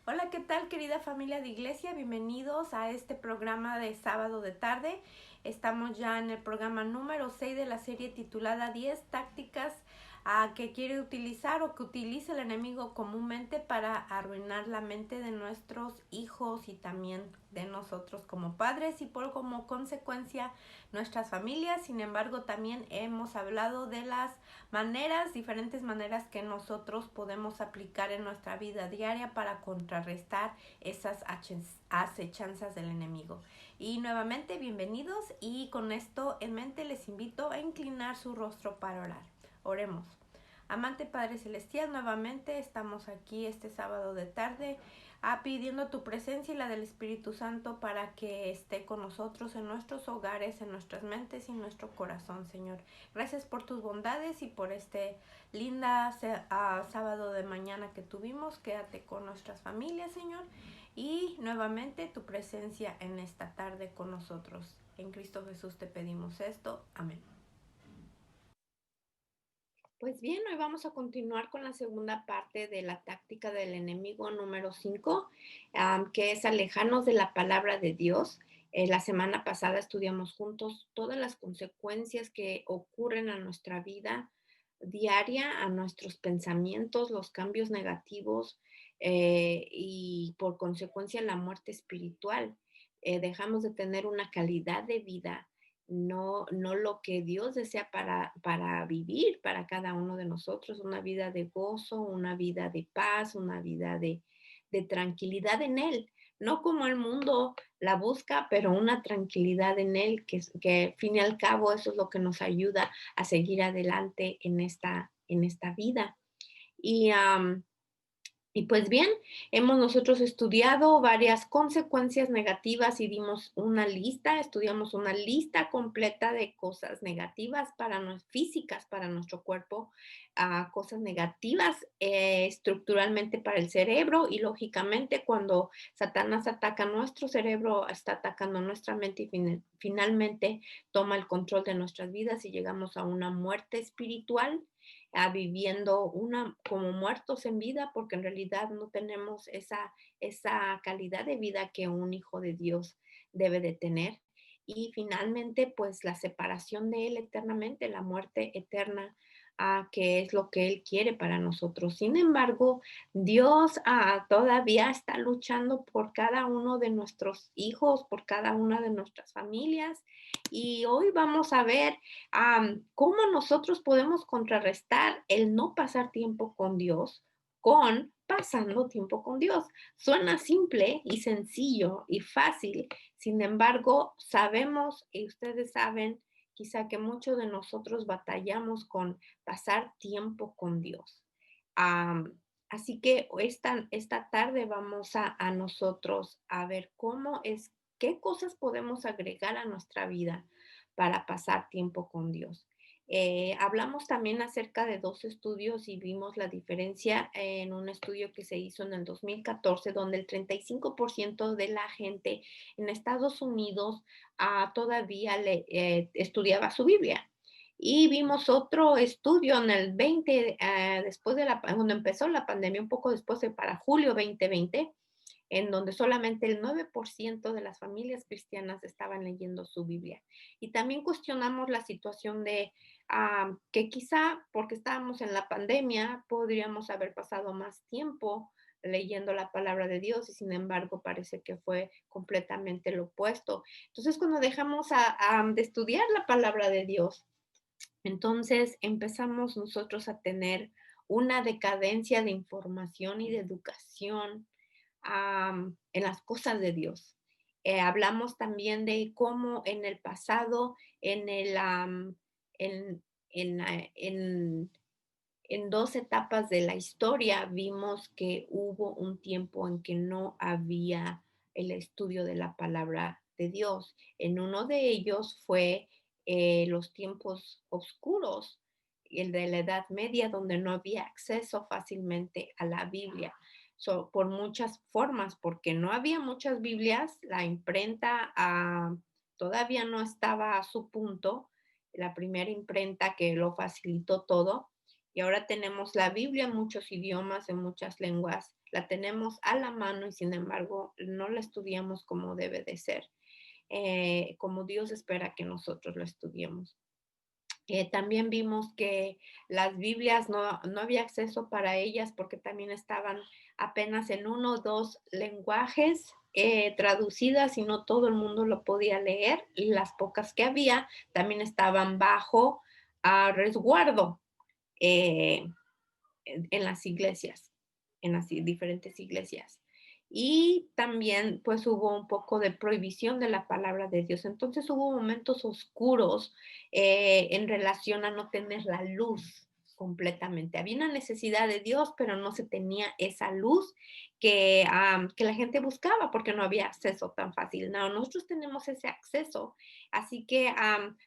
Hola, ¿qué tal, querida familia de iglesia? Bienvenidos a este programa de sábado de tarde. Estamos ya en el programa número 6 de la serie titulada 10 tácticas que quiere utilizar o que utiliza el enemigo comúnmente para arruinar la mente de nuestros hijos y también de nosotros como padres y por como consecuencia nuestras familias. Sin embargo, también hemos hablado de las diferentes maneras que nosotros podemos aplicar en nuestra vida diaria para contrarrestar esas acechanzas del enemigo. Y nuevamente, bienvenidos, y con esto en mente les invito a inclinar su rostro para orar. Oremos. Amante Padre Celestial, nuevamente estamos aquí este sábado de tarde pidiendo tu presencia y la del Espíritu Santo para que esté con nosotros en nuestros hogares, en nuestras mentes y en nuestro corazón, Señor. Gracias por tus bondades y por este linda sábado de mañana que tuvimos. Quédate con nuestras familias, Señor, y nuevamente tu presencia en esta tarde con nosotros. En Cristo Jesús te pedimos esto. Amén. Pues bien, hoy vamos a continuar con la segunda parte de la táctica del enemigo número 5, que es alejarnos de la palabra de Dios. La semana pasada estudiamos juntos todas las consecuencias que ocurren a nuestra vida diaria, a nuestros pensamientos, los cambios negativos y por consecuencia la muerte espiritual. Dejamos de tener una calidad de vida, no lo que Dios desea para vivir para cada uno de nosotros, una vida de gozo, una vida de paz, una vida de tranquilidad en Él, no como el mundo la busca, pero una tranquilidad en Él, que al fin y al cabo eso es lo que nos ayuda a seguir adelante en esta vida. Y y pues bien, hemos nosotros estudiado varias consecuencias negativas y dimos una lista, estudiamos una lista completa de cosas negativas físicas para nuestro cuerpo, cosas negativas estructuralmente para el cerebro y lógicamente cuando Satanás ataca nuestro cerebro, está atacando nuestra mente y finalmente toma el control de nuestras vidas y llegamos a una muerte espiritual, viviendo como muertos en vida, porque en realidad no tenemos esa calidad de vida que un hijo de Dios debe de tener. Y finalmente, pues la separación de Él eternamente, la muerte eterna, que es lo que Él quiere para nosotros. Sin embargo, Dios todavía está luchando por cada uno de nuestros hijos, por cada una de nuestras familias. Y hoy vamos a ver cómo nosotros podemos contrarrestar el no pasar tiempo con Dios con pasando tiempo con Dios. Suena simple y sencillo y fácil, sin embargo, sabemos y ustedes saben quizá que muchos de nosotros batallamos con pasar tiempo con Dios. Así que esta tarde vamos a nosotros a ver qué cosas podemos agregar a nuestra vida para pasar tiempo con Dios. Hablamos también acerca de dos estudios y vimos la diferencia en un estudio que se hizo en el 2014, donde el 35% de la gente en Estados Unidos todavía estudiaba su Biblia. Y vimos otro estudio en el 20, después cuando empezó la pandemia, un poco después para julio 2020, en donde solamente el 9% de las familias cristianas estaban leyendo su Biblia. Y también cuestionamos la situación de que quizá porque estábamos en la pandemia podríamos haber pasado más tiempo leyendo la palabra de Dios y sin embargo parece que fue completamente lo opuesto. Entonces, cuando dejamos de estudiar la palabra de Dios, entonces empezamos nosotros a tener una decadencia de información y de educación en las cosas de Dios. Hablamos también de cómo en el pasado, en, en dos etapas de la historia, vimos que hubo un tiempo en que no había el estudio de la palabra de Dios. En uno de ellos fue los tiempos oscuros, el de la Edad Media, donde no había acceso fácilmente a la Biblia. Por muchas formas, porque no había muchas Biblias, la imprenta todavía no estaba a su punto, la primera imprenta que lo facilitó todo, y ahora tenemos la Biblia en muchos idiomas, en muchas lenguas, la tenemos a la mano y sin embargo no la estudiamos como debe de ser, como Dios espera que nosotros la estudiemos. También vimos que las Biblias no había acceso para ellas porque también estaban apenas en uno o dos lenguajes traducidas y no todo el mundo lo podía leer. Y las pocas que había también estaban bajo resguardo eh, en las iglesias, en las diferentes iglesias. Y también pues hubo un poco de prohibición de la palabra de Dios. Entonces hubo momentos oscuros en relación a no tener la luz completamente. Había una necesidad de Dios, pero no se tenía esa luz que la gente buscaba porque no había acceso tan fácil. No, nosotros tenemos ese acceso. Así que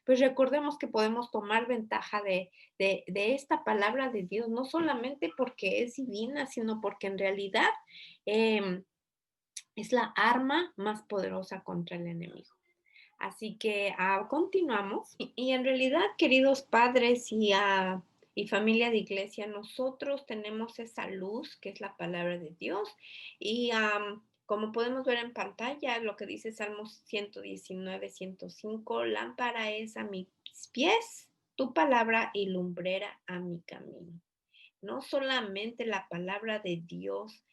pues recordemos que podemos tomar ventaja de esta palabra de Dios, no solamente porque es divina, sino porque en realidad eh, es la arma más poderosa contra el enemigo. Así que continuamos. Y en realidad, queridos padres y familia de iglesia, nosotros tenemos esa luz que es la palabra de Dios. Y como podemos ver en pantalla, lo que dice Salmos 119, 105, lámpara es a mis pies, tu palabra y lumbrera a mi camino. No solamente la palabra de Dios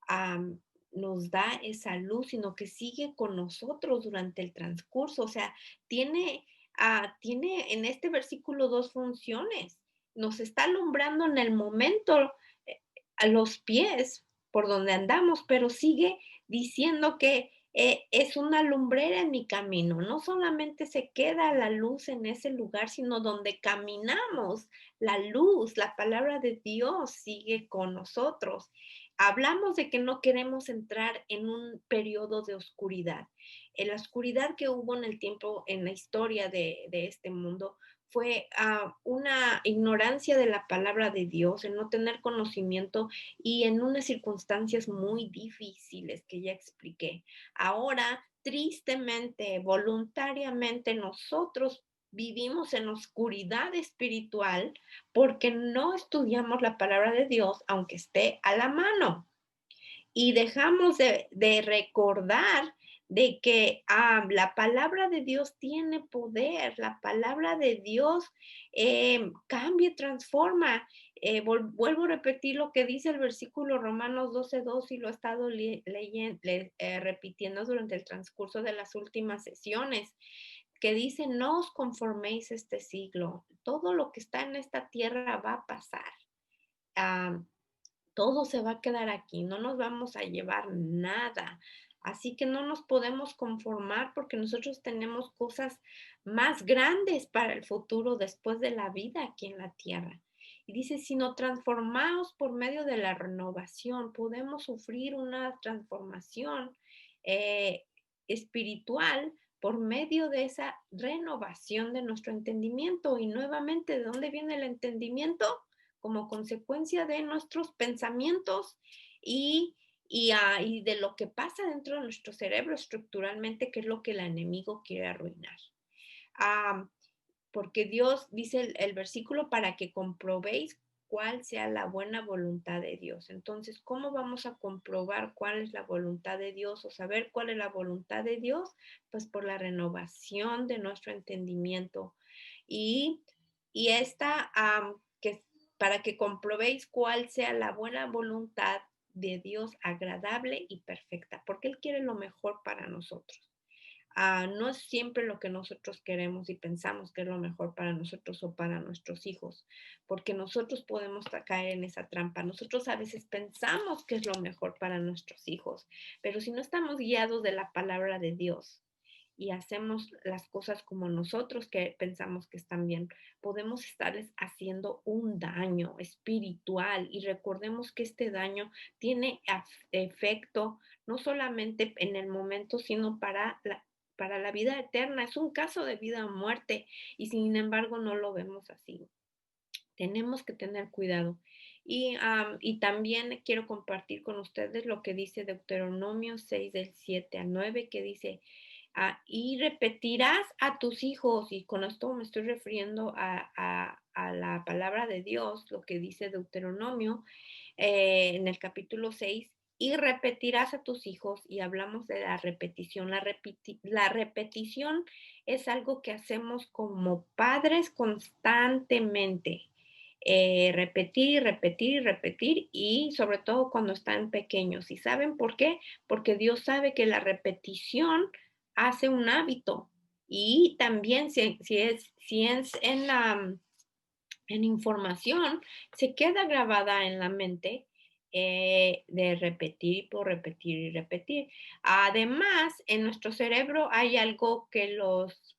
am, nos da esa luz, sino que sigue con nosotros durante el transcurso. O sea, tiene en este versículo dos funciones. Nos está alumbrando en el momento a los pies por donde andamos, pero sigue diciendo que es una lumbrera en mi camino. No solamente se queda la luz en ese lugar, sino donde caminamos, la luz, la palabra de Dios sigue con nosotros. Hablamos de que no queremos entrar en un periodo de oscuridad. En la oscuridad que hubo en el tiempo, en la historia de este mundo, fue una ignorancia de la palabra de Dios, el no tener conocimiento y en unas circunstancias muy difíciles que ya expliqué. Ahora, tristemente, voluntariamente, nosotros vivimos en oscuridad espiritual porque no estudiamos la palabra de Dios, aunque esté a la mano. Y dejamos de recordar de que la palabra de Dios tiene poder, la palabra de Dios cambia, transforma. Vuelvo a repetir lo que dice el versículo Romanos 12:2 y lo he estado repitiendo durante el transcurso de las últimas sesiones, que dice, no os conforméis este siglo, todo lo que está en esta tierra va a pasar. Ah, todo se va a quedar aquí, no nos vamos a llevar nada. Así que no nos podemos conformar porque nosotros tenemos cosas más grandes para el futuro después de la vida aquí en la tierra. Y dice, sino transformaos por medio de la renovación, podemos sufrir una transformación eh, espiritual por medio de esa renovación de nuestro entendimiento. Y nuevamente, ¿de dónde viene el entendimiento? Como consecuencia de nuestros pensamientos y de lo que pasa dentro de nuestro cerebro estructuralmente, que es lo que el enemigo quiere arruinar. Ah, porque Dios dice el versículo para que comprobéis cuál sea la buena voluntad de Dios. Entonces, ¿cómo vamos a comprobar cuál es la voluntad de Dios o saber cuál es la voluntad de Dios? Pues por la renovación de nuestro entendimiento. Y, y esta, que para que comprobéis cuál sea la buena voluntad de Dios agradable y perfecta, porque Él quiere lo mejor para nosotros. No es siempre lo que nosotros queremos y pensamos que es lo mejor para nosotros o para nuestros hijos, porque nosotros podemos caer en esa trampa. Nosotros a veces pensamos que es lo mejor para nuestros hijos, pero si no estamos guiados de la palabra de Dios y hacemos las cosas como nosotros que pensamos que están bien, podemos estarles haciendo un daño espiritual y recordemos que este daño tiene efecto no solamente en el momento, sino para la vida eterna. Es un caso de vida o muerte y sin embargo no lo vemos así. Tenemos que tener cuidado. Y también quiero compartir con ustedes lo que dice Deuteronomio 6 del 7 al 9, que dice, y repetirás a tus hijos, y con esto me estoy refiriendo a la palabra de Dios, lo que dice Deuteronomio en el capítulo 6, y repetirás a tus hijos, y hablamos de la repetición. La repetición es algo que hacemos como padres constantemente. Repetir y repetir y repetir, y sobre todo cuando están pequeños. ¿Y saben por qué? Porque Dios sabe que la repetición hace un hábito. Y también si es en información, se queda grabada en la mente, de repetir por repetir y repetir. Además, en nuestro cerebro hay algo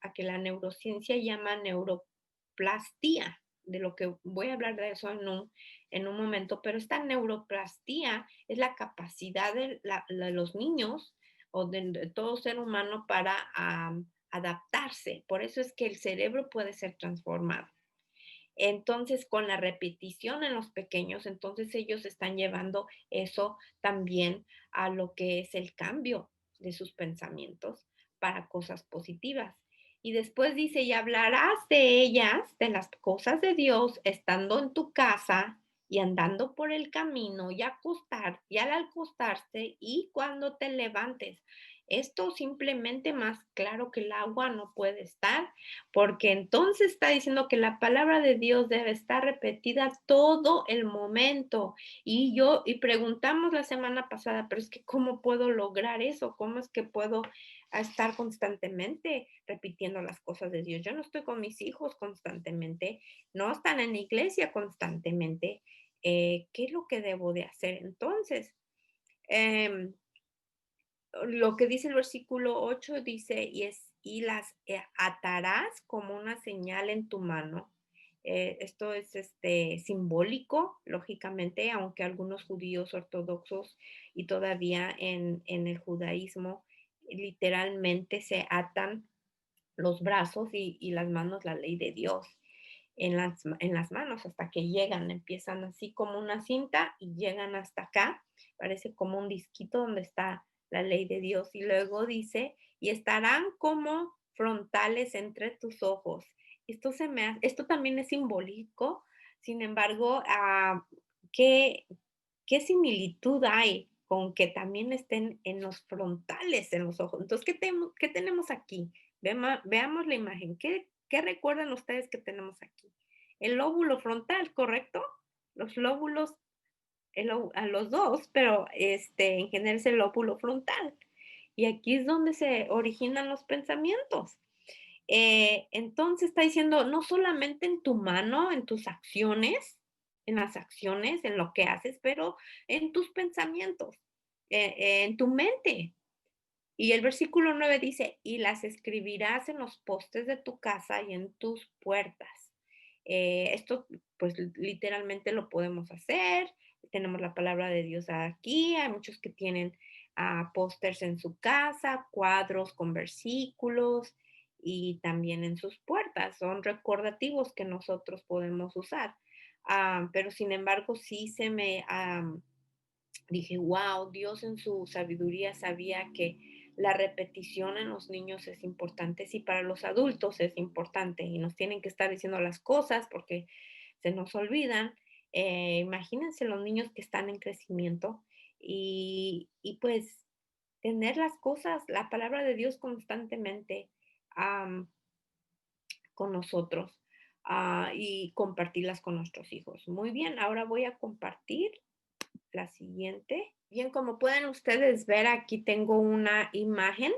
a que la neurociencia llama neuroplastía, de lo que voy a hablar de eso en un momento, pero esta neuroplastía es la capacidad de los niños o de todo ser humano para adaptarse. Por eso es que el cerebro puede ser transformado. Entonces, con la repetición en los pequeños, entonces ellos están llevando eso también a lo que es el cambio de sus pensamientos para cosas positivas. Y después dice, y hablarás de ellas, de las cosas de Dios, estando en tu casa y andando por el camino y al acostarse y cuando te levantes. Esto simplemente más claro que el agua no puede estar, porque entonces está diciendo que la palabra de Dios debe estar repetida todo el momento. Y preguntamos la semana pasada, pero es que ¿cómo puedo lograr eso? ¿Cómo es que puedo estar constantemente repitiendo las cosas de Dios? Yo no estoy con mis hijos constantemente, no están en la iglesia constantemente. ¿Qué es lo que debo de hacer entonces? Em, lo que dice el versículo 8 dice, y las atarás como una señal en tu mano. Esto es simbólico, lógicamente, aunque algunos judíos ortodoxos y todavía en el judaísmo literalmente se atan los brazos y las manos, la ley de Dios en las manos hasta que llegan, empiezan así como una cinta y llegan hasta acá, parece como un disquito donde está la ley de Dios. Y luego dice, y estarán como frontales entre tus ojos. Esto también es simbólico, sin embargo, ¿qué, qué similitud hay con que también estén en los frontales, en los ojos? Entonces, ¿qué tenemos aquí? Veamos la imagen. ¿Qué recuerdan ustedes que tenemos aquí? El lóbulo frontal, ¿correcto? Los lóbulos, a los dos, pero en general es el lóbulo frontal. Y aquí es donde se originan los pensamientos. Entonces está diciendo, no solamente en tu mano, en tus acciones, en las acciones, en lo que haces, pero en tus pensamientos, en tu mente. Y el versículo 9 dice, y las escribirás en los postes de tu casa y en tus puertas. Esto, pues literalmente lo podemos hacer. Tenemos la palabra de Dios aquí. Hay muchos que tienen pósters en su casa, cuadros con versículos y también en sus puertas. Son recordativos que nosotros podemos usar. Pero sin embargo, sí dije, wow, Dios en su sabiduría sabía que la repetición en los niños es importante, sí, para los adultos es importante y nos tienen que estar diciendo las cosas porque se nos olvidan. Imagínense los niños que están en crecimiento y pues tener las cosas, la palabra de Dios constantemente am, con nosotros, y compartirlas con nuestros hijos. Muy bien, ahora voy a compartir la siguiente. Bien, como pueden ustedes ver, aquí tengo una imagen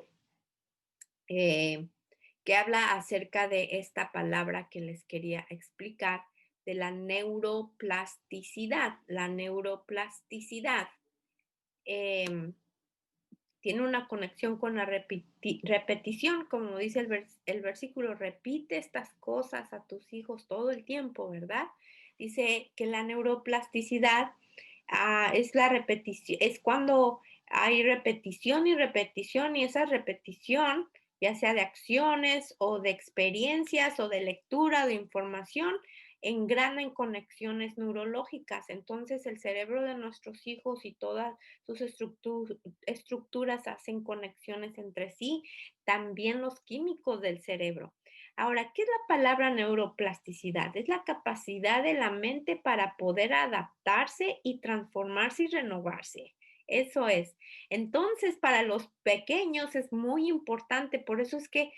eh, que habla acerca de esta palabra que les quería explicar, de la neuroplasticidad. La neuroplasticidad em, tiene una conexión con la repetición, como dice el versículo, repite estas cosas a tus hijos todo el tiempo, ¿verdad? Dice que la neuroplasticidad es la repetición, es cuando hay repetición y repetición y esa repetición, ya sea de acciones o de experiencias o de lectura o de información, engrana en conexiones neurológicas. Entonces el cerebro de nuestros hijos y todas sus estructuras hacen conexiones entre sí, también los químicos del cerebro. Ahora, ¿qué es la palabra neuroplasticidad? Es la capacidad de la mente para poder adaptarse y transformarse y renovarse. Eso es. Entonces, para los pequeños es muy importante, por eso es que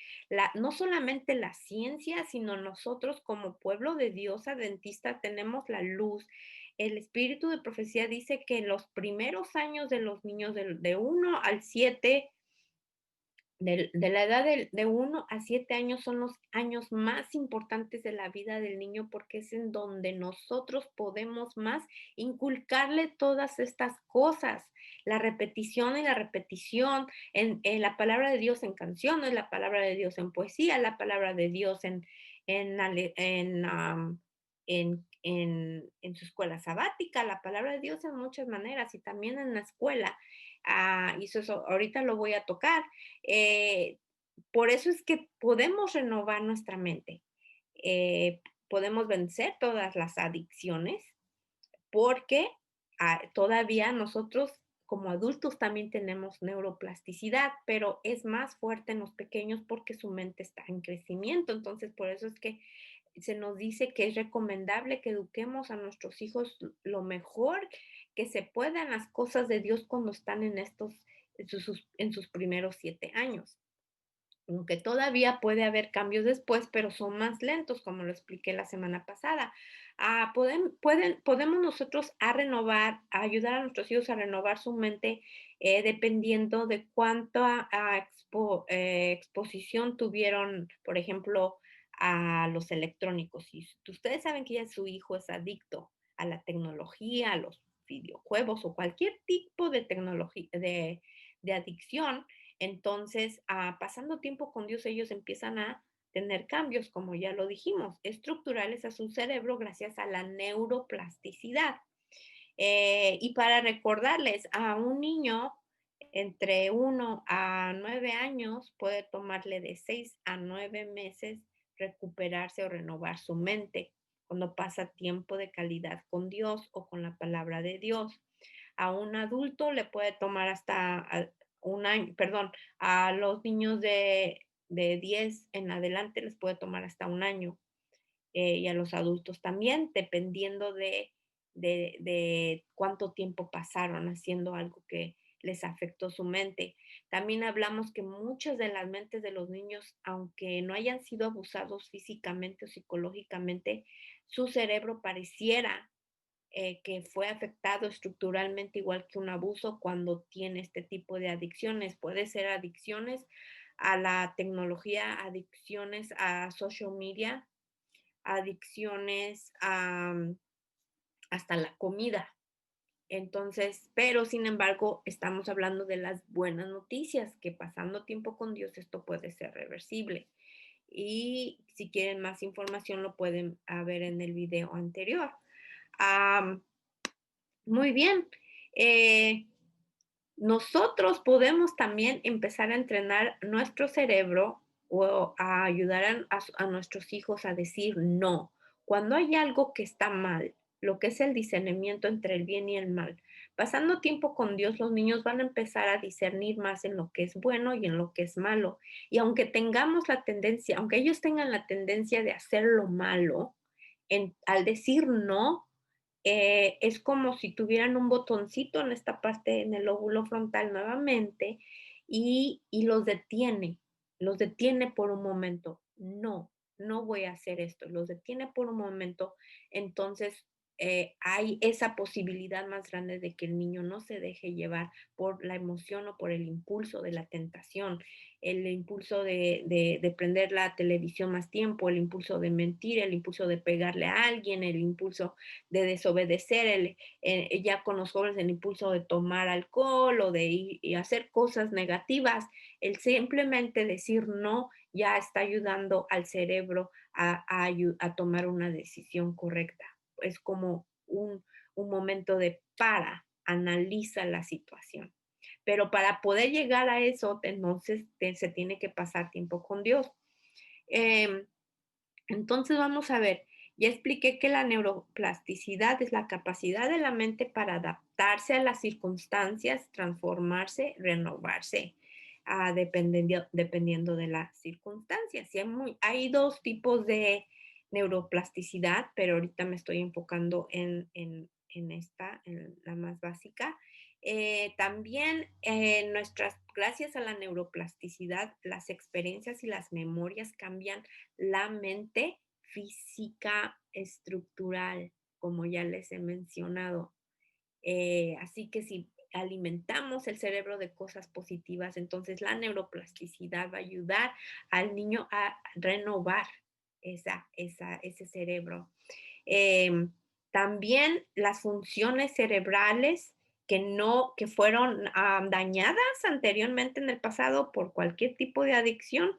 no solamente la ciencia, sino nosotros como pueblo de Dios adventista tenemos la luz. El espíritu de profecía dice que en los primeros años de los niños de 1 al 7 de la edad de 1 a 7 años son los años más importantes de la vida del niño, porque es en donde nosotros podemos más inculcarle todas estas cosas, la repetición y la repetición, en la palabra de Dios en canciones, la palabra de Dios en poesía, la palabra de Dios en su escuela sabática, la palabra de Dios en muchas maneras y también en la escuela. Y eso ahorita lo voy a tocar. eh, por eso es que podemos renovar nuestra mente. Podemos vencer todas las adicciones porque todavía nosotros como adultos también tenemos neuroplasticidad, pero es más fuerte en los pequeños porque su mente está en crecimiento. Entonces, por eso es que se nos dice que es recomendable que eduquemos a nuestros hijos lo mejor que se pueda en las cosas de Dios cuando están en sus primeros 7 años. Aunque todavía puede haber cambios después, pero son más lentos, como lo expliqué la semana pasada. Podemos nosotros a ayudar a nuestros hijos a renovar su mente dependiendo de cuánta exposición tuvieron, por ejemplo, a los electrónicos. Si ustedes saben que ya su hijo es adicto a la tecnología, a los videojuegos o cualquier tipo de tecnología, de adicción, entonces, pasando tiempo con Dios, ellos empiezan a tener cambios, como ya lo dijimos, estructurales a su cerebro gracias a la neuroplasticidad. Y para recordarles, a un niño entre 1 a 9 años puede tomarle de 6 a 9 meses recuperarse o renovar su mente cuando pasa tiempo de calidad con Dios o con la palabra de Dios. A un adulto le puede tomar hasta un año, perdón, a los niños de 10 en adelante les puede tomar hasta un año, y a los adultos también, dependiendo de cuánto tiempo pasaron haciendo algo que les afectó su mente. También hablamos que muchas de las mentes de los niños, aunque no hayan sido abusados físicamente o psicológicamente, su cerebro pareciera que fue afectado estructuralmente igual que un abuso cuando tiene este tipo de adicciones. Puede ser adicciones a la tecnología, adicciones a social media, adicciones hasta la comida. Entonces, pero sin embargo, estamos hablando de las buenas noticias, que pasando tiempo con Dios esto puede ser reversible. Y si quieren más información lo pueden ver en el video anterior. Am, Muy bien. Eh, Nosotros podemos también empezar a entrenar nuestro cerebro o a ayudar a nuestros hijos a decir no. Cuando hay algo que está mal, lo que es el discernimiento entre el bien y el mal. Pasando tiempo con Dios, los niños van a empezar a discernir más en lo que es bueno y en lo que es malo. Y aunque tengamos la tendencia, aunque ellos tengan la tendencia de hacer lo malo, al decir no, es como si tuvieran un botoncito en esta parte, en el lóbulo frontal nuevamente, y los detiene por un momento. No, no voy a hacer esto, los detiene por un momento. Entonces, hay esa posibilidad más grande de que el niño no se deje llevar por la emoción o por el impulso de la tentación, el impulso de prender la televisión más tiempo, el impulso de mentir, el impulso de pegarle a alguien, el impulso de desobedecer, ya con los jóvenes el impulso de tomar alcohol o de ir y hacer cosas negativas, el simplemente decir no ya está ayudando al cerebro a tomar una decisión correcta. Es como un momento de analiza la situación. Pero para poder llegar a eso, entonces se tiene que pasar tiempo con Dios. Eh, entonces vamos a ver, ya expliqué que la neuroplasticidad es la capacidad de la mente para adaptarse a las circunstancias, transformarse, renovarse, dependiendo de las circunstancias. Y hay dos tipos de neuroplasticidad, pero ahorita me estoy enfocando en la más básica. También gracias a la neuroplasticidad, las experiencias y las memorias cambian la mente física estructural, como ya les he mencionado. Así que si alimentamos el cerebro de cosas positivas, entonces la neuroplasticidad va a ayudar al niño a renovar ese cerebro. Em, También las funciones cerebrales que fueron dañadas anteriormente en el pasado por cualquier tipo de adicción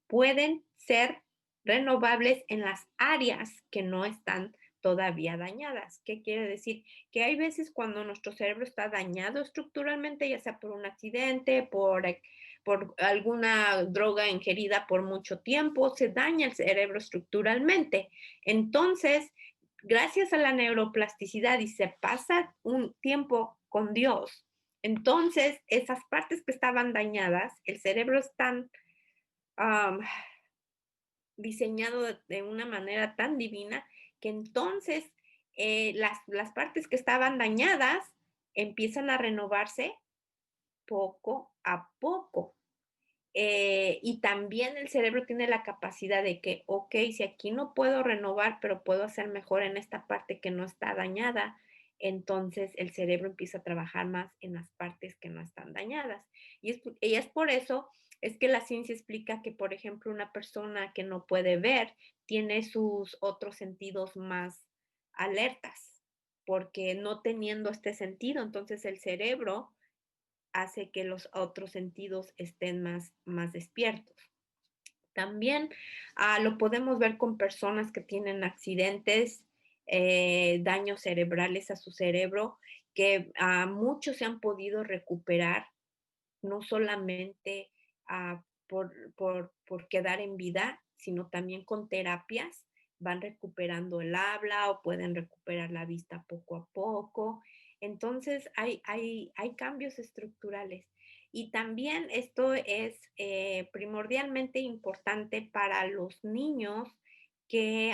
pueden ser renovables en las áreas que no están todavía dañadas. ¿Qué quiere decir? Que hay veces cuando nuestro cerebro está dañado estructuralmente, ya sea por un accidente, por alguna droga ingerida por mucho tiempo, se daña el cerebro estructuralmente. Entonces, gracias a la neuroplasticidad y se pasa un tiempo con Dios, entonces esas partes que estaban dañadas, el cerebro es tan am, diseñado de una manera tan divina que entonces las partes que estaban dañadas empiezan a renovarse poco a poco. Y también el cerebro tiene la capacidad de que, ok, si aquí no puedo renovar, pero puedo hacer mejor en esta parte que no está dañada, entonces el cerebro empieza a trabajar más en las partes que no están dañadas. Y es por eso, es que la ciencia explica que, por ejemplo, una persona que no puede ver tiene sus otros sentidos más alertas, porque no teniendo este sentido, entonces el cerebro hace que los otros sentidos estén más despiertos. También lo podemos ver con personas que tienen accidentes, daños cerebrales a su cerebro, que muchos se han podido recuperar, no solamente por quedar en vida, sino también con terapias. Van recuperando el habla o pueden recuperar la vista poco a poco. Entonces, hay cambios estructurales. Y también esto es primordialmente importante para los niños que,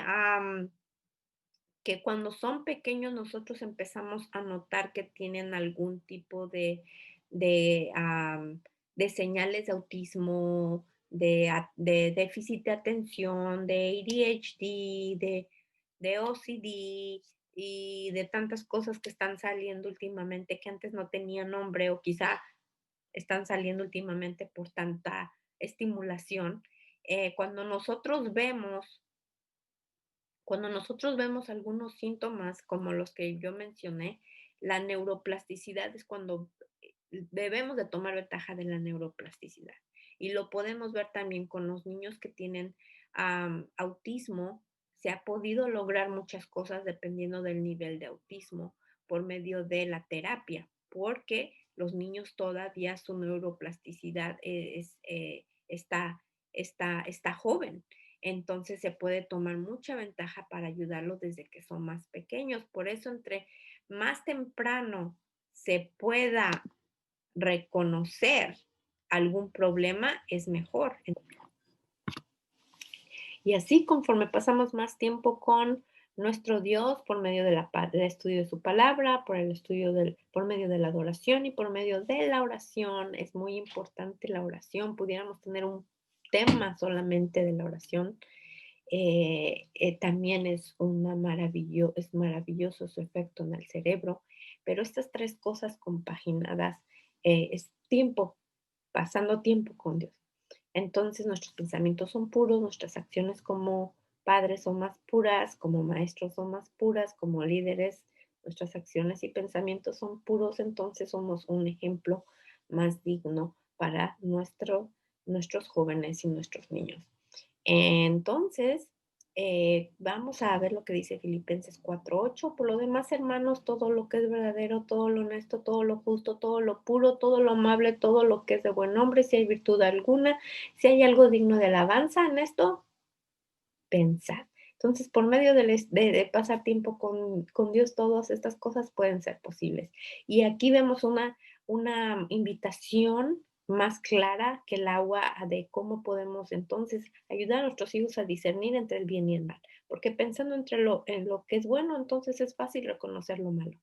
que cuando son pequeños nosotros empezamos a notar que tienen algún tipo de señales de autismo, de déficit de atención, de ADHD, de OCD y de tantas cosas que están saliendo últimamente que antes no tenían nombre o quizá están saliendo últimamente por tanta estimulación. Cuando nosotros vemos algunos síntomas como los que yo mencioné, la neuroplasticidad es cuando debemos de tomar ventaja de la neuroplasticidad. Y lo podemos ver también con los niños que tienen autismo. Se ha podido lograr muchas cosas dependiendo del nivel de autismo por medio de la terapia, porque los niños todavía su neuroplasticidad está joven. Entonces se puede tomar mucha ventaja para ayudarlos desde que son más pequeños. Por eso, entre más temprano se pueda reconocer algún problema, es mejor. Y así, conforme pasamos más tiempo con nuestro Dios por medio del estudio de su palabra, por medio de la adoración y por medio de la oración, es muy importante la oración. Pudiéramos tener un tema solamente de la oración. También es maravilloso su efecto en el cerebro, pero estas tres cosas compaginadas es tiempo, pasando tiempo con Dios. Entonces nuestros pensamientos son puros, nuestras acciones como padres son más puras, como maestros son más puras, como líderes, nuestras acciones y pensamientos son puros, entonces somos un ejemplo más digno para nuestros jóvenes y nuestros niños. Entonces, vamos a ver lo que dice Filipenses 4:8. Por lo demás, hermanos, todo lo que es verdadero, todo lo honesto, todo lo justo, todo lo puro, todo lo amable, todo lo que es de buen nombre, si hay virtud alguna, si hay algo digno de alabanza en esto, pensad. Entonces, por medio de pasar tiempo con Dios, todas estas cosas pueden ser posibles. Y aquí vemos una invitación más clara que el agua de cómo podemos entonces ayudar a nuestros hijos a discernir entre el bien y el mal. Porque pensando en lo que es bueno, entonces es fácil reconocer lo malo.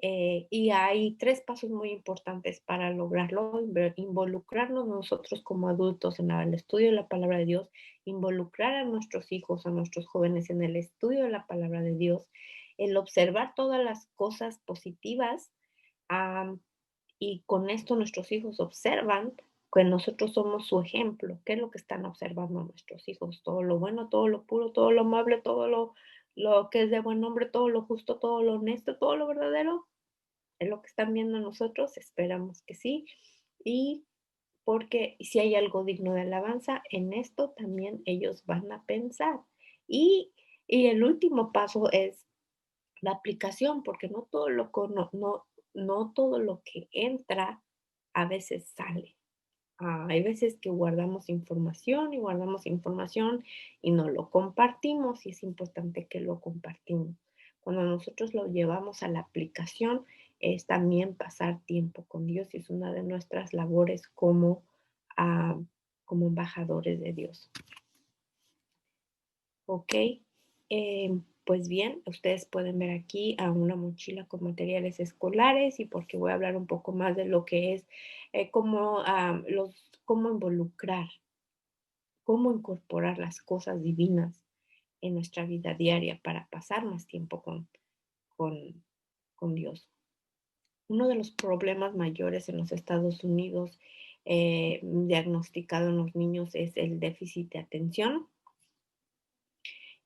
Y hay 3 pasos muy importantes para lograrlo: involucrarnos nosotros como adultos en el estudio de la palabra de Dios, involucrar a nuestros hijos, a nuestros jóvenes en el estudio de la palabra de Dios, el observar todas las cosas positivas, am, y con esto nuestros hijos observan que nosotros somos su ejemplo. ¿Qué es lo que están observando nuestros hijos? Todo lo bueno, todo lo puro, todo lo amable, todo lo que es de buen nombre, todo lo justo, todo lo honesto, todo lo verdadero. ¿Es lo que están viendo nosotros? Esperamos que sí. Y porque si hay algo digno de alabanza, en esto también ellos van a pensar. Y, y el último paso es la aplicación, porque no todo lo que entra a veces sale. Hay veces que guardamos información y no lo compartimos y es importante que lo compartimos. Cuando nosotros lo llevamos a la aplicación, es también pasar tiempo con Dios y es una de nuestras labores ah, como embajadores de Dios. Ok, pues bien, ustedes pueden ver aquí a una mochila con materiales escolares y porque voy a hablar un poco más de lo que es cómo involucrar, cómo incorporar las cosas divinas en nuestra vida diaria para pasar más tiempo con, con Dios. Uno de los problemas mayores en los Estados Unidos diagnosticado en los niños es el déficit de atención.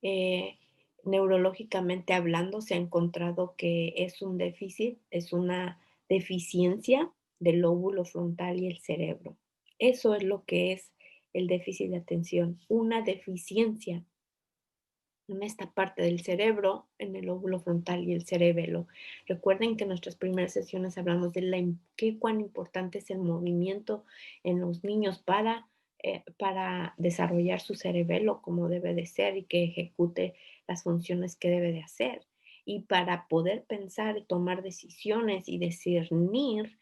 Eh, Neurológicamente hablando, se ha encontrado que es un déficit, es una deficiencia del lóbulo frontal y el cerebro. Eso es lo que es el déficit de atención, una deficiencia en esta parte del cerebro, en el lóbulo frontal y el cerebelo. Recuerden que en nuestras primeras sesiones hablamos de cuán importante es el movimiento en los niños para desarrollar su cerebelo como debe de ser y que ejecute las funciones que debe de hacer. Y para poder pensar y tomar decisiones y discernir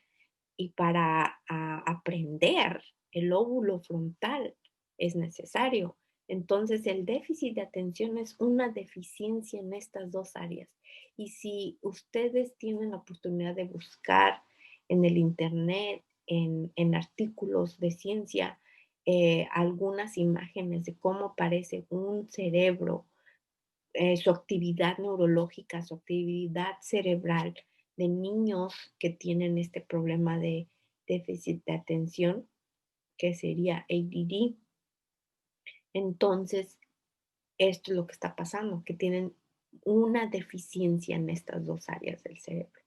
y para aprender, el lóbulo frontal es necesario. Entonces, el déficit de atención es una deficiencia en estas dos áreas. Y si ustedes tienen la oportunidad de buscar en el Internet, en artículos de ciencia, algunas imágenes de cómo parece un cerebro, su actividad neurológica, su actividad cerebral de niños que tienen este problema de déficit de atención, que sería ADD. Entonces, esto es lo que está pasando, que tienen una deficiencia en estas dos áreas del cerebro.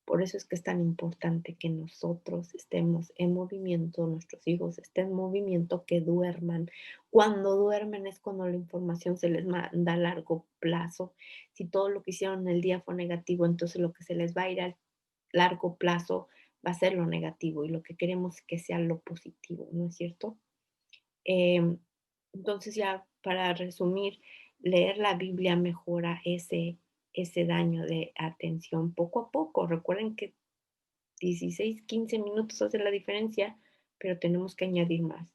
Por eso es que es tan importante que nosotros estemos en movimiento, nuestros hijos estén en movimiento, que duerman. Cuando duermen es cuando la información se les manda a largo plazo. Si todo lo que hicieron en el día fue negativo, entonces lo que se les va a ir a largo plazo va a ser lo negativo y lo que queremos es que sea lo positivo, ¿no es cierto? Em, entonces ya para resumir, leer la Biblia mejora ese daño de atención poco a poco. Recuerden que 16, 15 minutos hace la diferencia, pero tenemos que añadir más.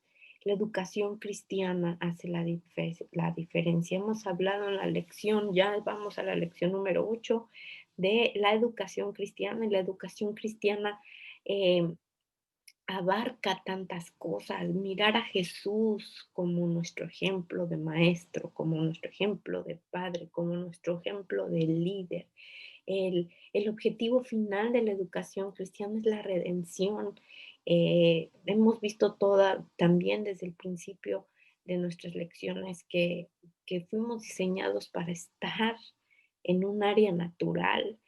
La educación cristiana hace la diferencia. Hemos hablado en la lección, ya vamos a la lección número 8 de la educación cristiana. Y la educación cristiana eh, abarca tantas cosas, mirar a Jesús como nuestro ejemplo de maestro, como nuestro ejemplo de padre, como nuestro ejemplo de líder. El objetivo final de la educación cristiana es la redención. Hemos visto también desde el principio de nuestras lecciones que fuimos diseñados para estar en un área natural,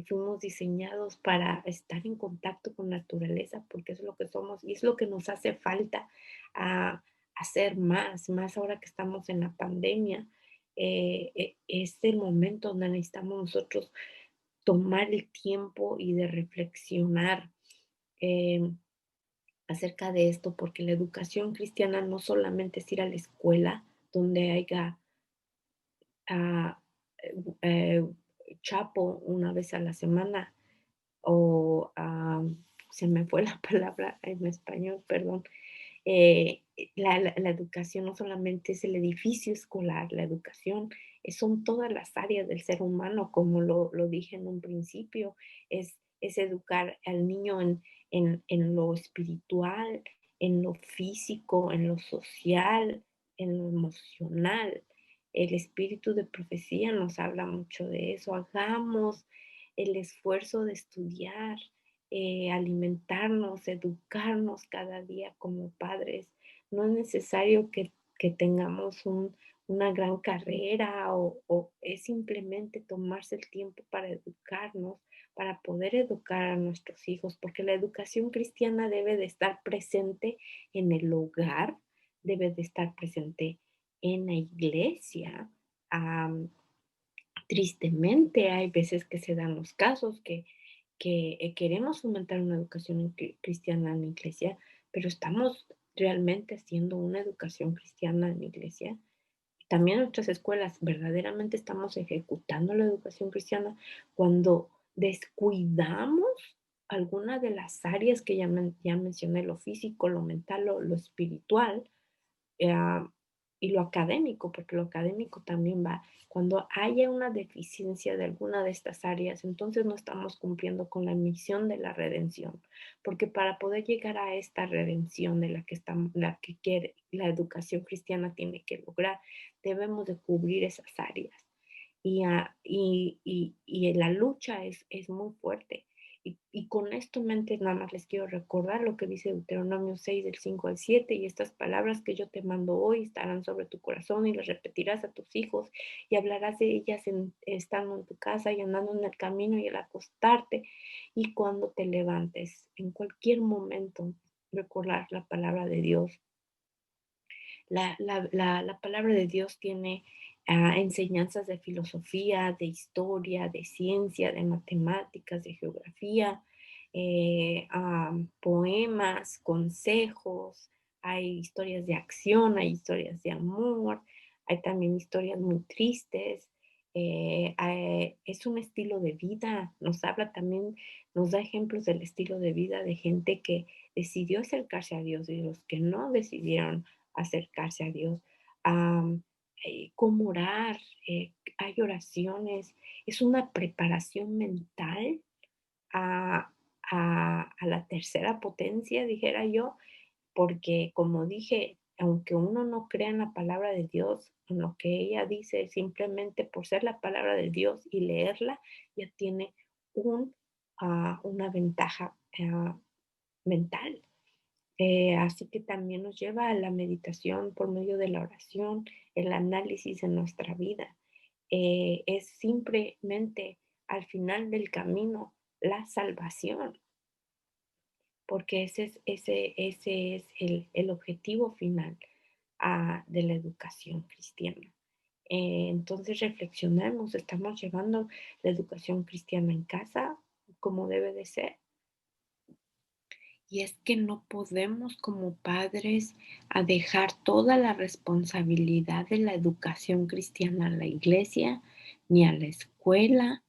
fuimos diseñados para estar en contacto con naturaleza, porque es lo que somos y es lo que nos hace falta a hacer más ahora que estamos en la pandemia. Es el momento donde necesitamos nosotros tomar el tiempo y de reflexionar eh, acerca de esto, porque la educación cristiana no solamente es ir a la escuela donde haya ah, eh, chapo una vez a la semana o se me fue la palabra en español, perdón. la educación no solamente es el edificio escolar, la educación son todas las áreas del ser humano, como lo dije en un principio, es educar al niño en lo espiritual, en lo físico, en lo social, en lo emocional. El espíritu de profecía nos habla mucho de eso. Hagamos el esfuerzo de estudiar, alimentarnos, educarnos cada día como padres. No es necesario que tengamos una gran carrera o es simplemente tomarse el tiempo para educarnos, para poder educar a nuestros hijos, porque la educación cristiana debe de estar presente en el hogar, debe de estar presente en la iglesia. Am, Tristemente, hay veces que se dan los casos que queremos fomentar una educación cristiana en la iglesia, pero estamos realmente haciendo una educación cristiana en la iglesia. También en nuestras escuelas verdaderamente estamos ejecutando la educación cristiana cuando descuidamos alguna de las áreas que ya mencioné, lo físico, lo mental, lo espiritual, ah, y lo académico, porque lo académico también va. Cuando haya una deficiencia de alguna de estas áreas, entonces no estamos cumpliendo con la misión de la redención, porque para poder llegar a esta redención de la que quiere la educación cristiana tiene que lograr, debemos de cubrir esas áreas. Y la lucha es muy fuerte. Y con esto en mente nada más les quiero recordar lo que dice Deuteronomio 6 del 5 al 7, y estas palabras que yo te mando hoy estarán sobre tu corazón y las repetirás a tus hijos y hablarás de ellas estando en tu casa y andando en el camino y al acostarte y cuando te levantes. En cualquier momento recordar la palabra de Dios. La palabra de Dios tiene enseñanzas de filosofía, de historia, de ciencia, de matemáticas, de geografía, poemas, consejos, hay historias de acción, hay historias de amor, hay también historias muy tristes. Es un estilo de vida, nos habla también, nos da ejemplos del estilo de vida de gente que decidió acercarse a Dios y los que no decidieron acercarse a Dios, am, cómo orar, hay oraciones, es una preparación mental a, a la tercera potencia, dijera yo, porque como dije, aunque uno no crea en la palabra de Dios, en lo que ella dice, simplemente por ser la palabra de Dios y leerla, ya tiene una ventaja mental. Así que también nos lleva a la meditación por medio de la oración, el análisis en nuestra vida. Es simplemente al final del camino la salvación, porque ese es el objetivo final de la educación cristiana. Entonces reflexionemos, ¿estamos llevando la educación cristiana en casa como debe de ser? Y es que no podemos como padres a dejar toda la responsabilidad de la educación cristiana a la iglesia, ni a la escuela,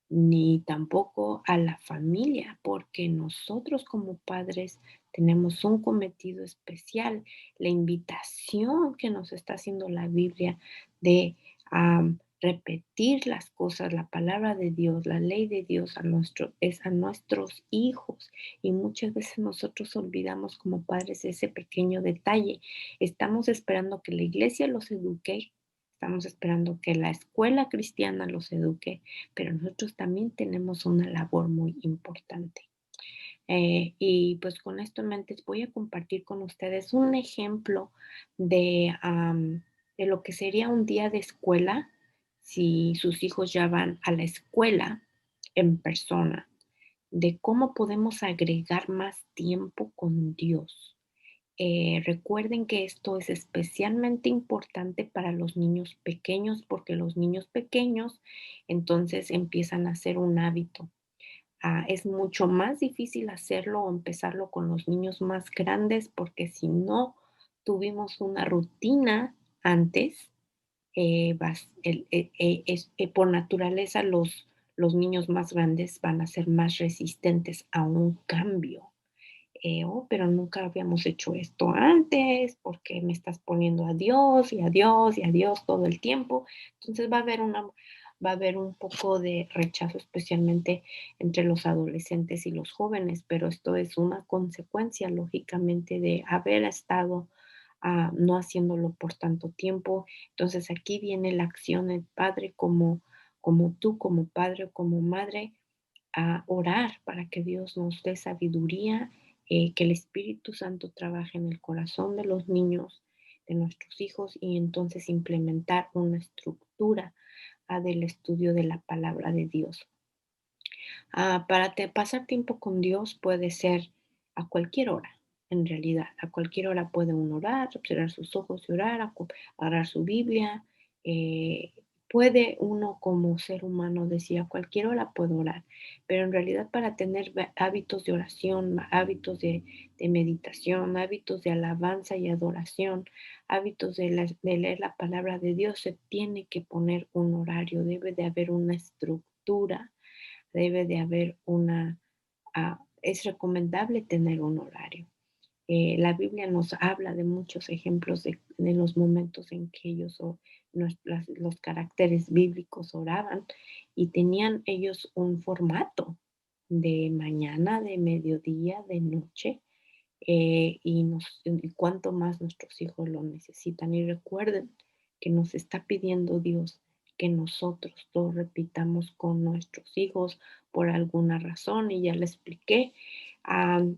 ni tampoco a la familia, porque nosotros como padres tenemos un cometido especial, la invitación que nos está haciendo la Biblia de repetir las cosas, la palabra de Dios, la ley de Dios es a nuestros hijos. Y muchas veces nosotros olvidamos como padres ese pequeño detalle. Estamos esperando que la iglesia los eduque, estamos esperando que la escuela cristiana los eduque, pero nosotros también tenemos una labor muy importante. Y pues con esto en mente voy a compartir con ustedes un ejemplo de lo que sería un día de escuela si sus hijos ya van a la escuela en persona, de cómo podemos agregar más tiempo con Dios. Recuerden que esto es especialmente importante para los niños pequeños porque los niños pequeños entonces empiezan a hacer un hábito. Es mucho más difícil hacerlo o empezarlo con los niños más grandes porque si no tuvimos una rutina antes, por naturaleza los niños más grandes van a ser más resistentes a un cambio. Oh, pero nunca habíamos hecho esto antes, ¿porque me estás poniendo a Dios y a Dios y a Dios todo el tiempo? Entonces va a haber un poco de rechazo, especialmente entre los adolescentes y los jóvenes, pero esto es una consecuencia, lógicamente, de haber estado no haciéndolo por tanto tiempo. Entonces aquí viene la acción del padre como tú, como padre o como madre, a orar para que Dios nos dé sabiduría, que el Espíritu Santo trabaje en el corazón de los niños, de nuestros hijos, y entonces implementar una estructura del estudio de la palabra de Dios. Para pasar tiempo con Dios puede ser a cualquier hora, en realidad. A cualquier hora puede uno orar, cerrar sus ojos y orar, agarrar su Biblia. eh, Puede uno como ser humano decir a cualquier hora puedo orar, pero en realidad para tener hábitos de oración, hábitos de meditación, hábitos de alabanza y adoración, hábitos de leer la palabra de Dios, se tiene que poner un horario, debe de haber una estructura, debe de haber es recomendable tener un horario. La Biblia nos habla de muchos ejemplos de los momentos en que ellos los caracteres bíblicos oraban y tenían ellos un formato de mañana, de mediodía, de noche, y cuánto más nuestros hijos lo necesitan. Y recuerden que nos está pidiendo Dios que nosotros lo repitamos con nuestros hijos por alguna razón, y ya le expliqué. am,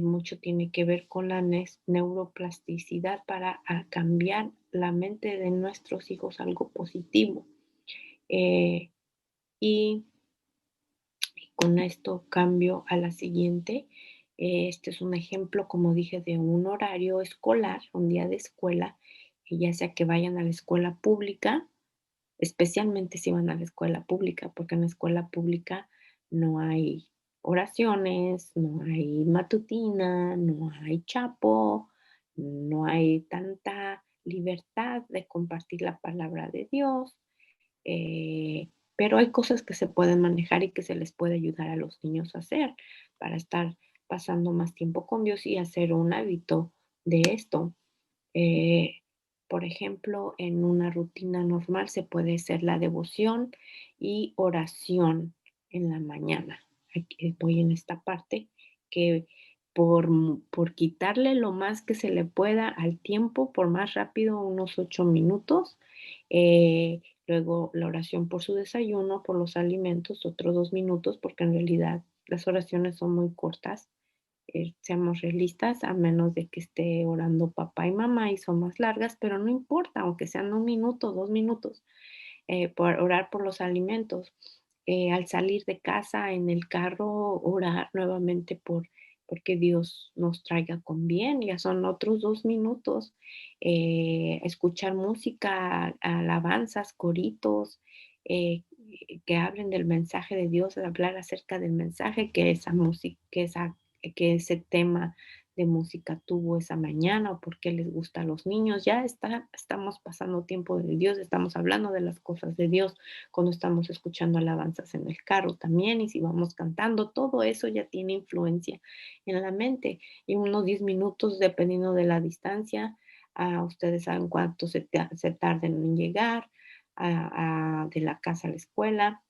Mucho tiene que ver con la neuroplasticidad para cambiar la mente de nuestros hijos algo positivo. Eh, y con esto cambio a la siguiente. Este es un ejemplo, como dije, de un horario escolar, un día de escuela, ya sea que vayan a la escuela pública, especialmente si van a la escuela pública, porque en la escuela pública no hay oraciones, no hay matutina, no hay chapo, no hay tanta libertad de compartir la palabra de Dios. Pero hay cosas que se pueden manejar y que se les puede ayudar a los niños a hacer para estar pasando más tiempo con Dios y hacer un hábito de esto. Eh, por ejemplo, en una rutina normal se puede hacer la devoción y oración en la mañana. Aquí voy en esta parte que por quitarle lo más que se le pueda al tiempo, por más rápido, unos 8 minutos. Luego la oración por su desayuno, por los alimentos, otros 2 minutos, porque en realidad las oraciones son muy cortas. Seamos realistas, a menos de que esté orando papá y mamá y son más largas, pero no importa, aunque sean 1 minuto, 2 minutos, por orar por los alimentos. Al salir de casa, en el carro, orar nuevamente porque Dios nos traiga con bien, ya son otros 2 minutos. Escuchar música, alabanzas, coritos, eh, que hablen del mensaje de Dios, hablar acerca del mensaje que esa música, que ese tema de música tuvo esa mañana, o por qué les gusta a los niños. Estamos pasando tiempo de Dios, estamos hablando de las cosas de Dios cuando estamos escuchando alabanzas en el carro también, y si vamos cantando, todo eso ya tiene influencia en la mente. Y unos 10 minutos, dependiendo de la distancia, ustedes saben cuánto se tarden en llegar de la casa a la escuela.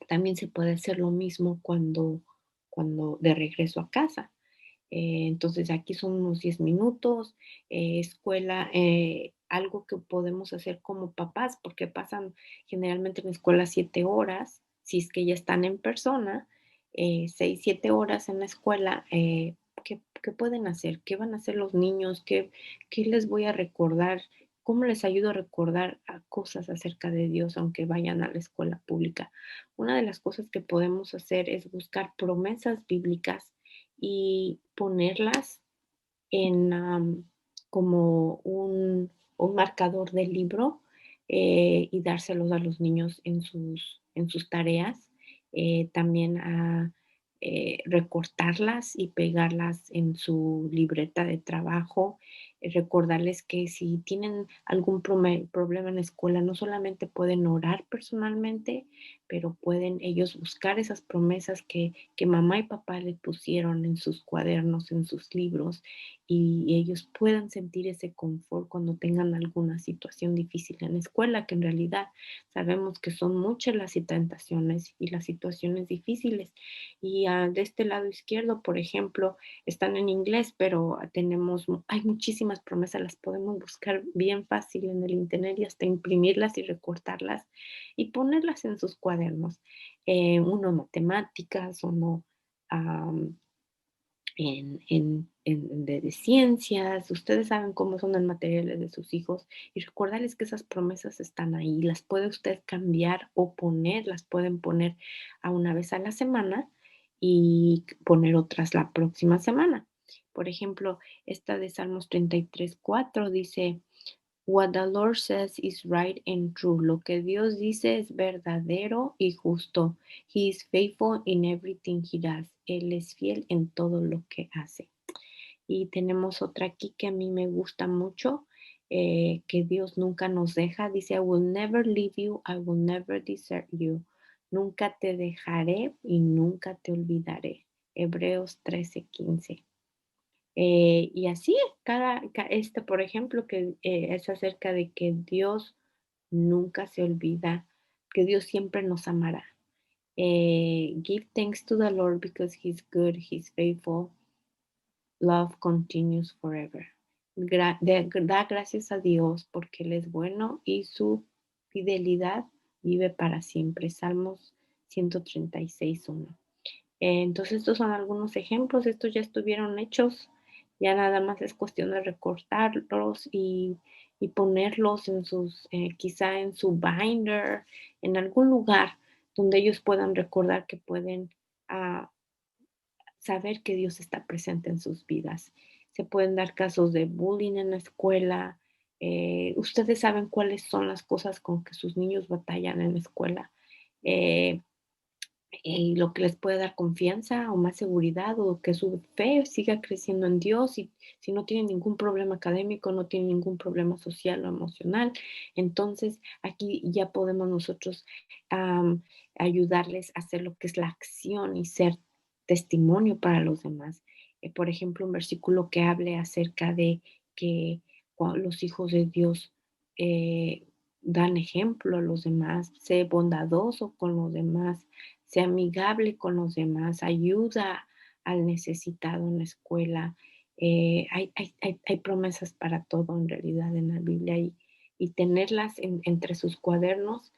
También se puede hacer lo mismo cuando de regreso a casa. Entonces aquí son unos 10 minutos, escuela, algo que podemos hacer como papás, porque pasan generalmente en la escuela 7 horas, si es que ya están en persona, 6, 7 horas en la escuela. ¿Qué pueden hacer? ¿Qué van a hacer los niños? ¿Qué les voy a recordar? ¿Cómo les ayudo a recordar cosas acerca de Dios aunque vayan a la escuela pública? Una de las cosas que podemos hacer es buscar promesas bíblicas y ponerlas en como un marcador del libro, y dárselos a los niños en sus tareas. También a recortarlas y pegarlas en su libreta de trabajo. Recordarles que si tienen algún problema en la escuela, no solamente pueden orar personalmente, pero pueden ellos buscar esas promesas que mamá y papá les pusieron en sus cuadernos, en sus libros, y ellos puedan sentir ese confort cuando tengan alguna situación difícil en la escuela, que en realidad sabemos que son muchas las tentaciones y las situaciones difíciles. Y de este lado izquierdo, por ejemplo, están en inglés, pero hay muchísimas promesas, las podemos buscar bien fácil en el internet y hasta imprimirlas y recortarlas y ponerlas en sus cuadernos. Uno matemáticas, uno am, de ciencias. Ustedes saben cómo son los materiales de sus hijos y recordarles que esas promesas están ahí. Las puede usted cambiar o poner, las pueden poner a una vez a la semana y poner otras la próxima semana. Por ejemplo, esta de Salmos 33:4 dice, What the Lord says is right and true. Lo que Dios dice es verdadero y justo. He is faithful in everything he does. Él es fiel en todo lo que hace. Y tenemos otra aquí que a mí me gusta mucho, que Dios nunca nos deja. Dice, I will never leave you, I will never desert you. Nunca te dejaré y nunca te olvidaré. Hebreos 13:15. Y así, por ejemplo, que es acerca de que Dios nunca se olvida, que Dios siempre nos amará. Give thanks to the Lord because He's good, He's faithful, love continues forever. Da gracias a Dios porque Él es bueno y su fidelidad vive para siempre. Salmos 136:1. Entonces, estos son algunos ejemplos, estos ya estuvieron hechos, ya nada más es cuestión de recortarlos y ponerlos quizá en su binder, en algún lugar donde ellos puedan recordar que pueden ah, saber que Dios está presente en sus vidas. Se pueden dar casos de bullying en la escuela. Ustedes saben cuáles son las cosas con que sus niños batallan en la escuela. Eh, y lo que les puede dar confianza o más seguridad o que su fe siga creciendo en Dios y si no tienen ningún problema académico, no tienen ningún problema social o emocional, entonces aquí ya podemos nosotros am, ayudarles a hacer lo que es la acción y ser testimonio para los demás. Por ejemplo, un versículo que hable acerca de que los hijos de Dios dan ejemplo a los demás, sé bondadoso con los demás, sea amigable con los demás, ayuda al necesitado en la escuela. Hay promesas para todo en realidad en la Biblia y tenerlas entre sus cuadernos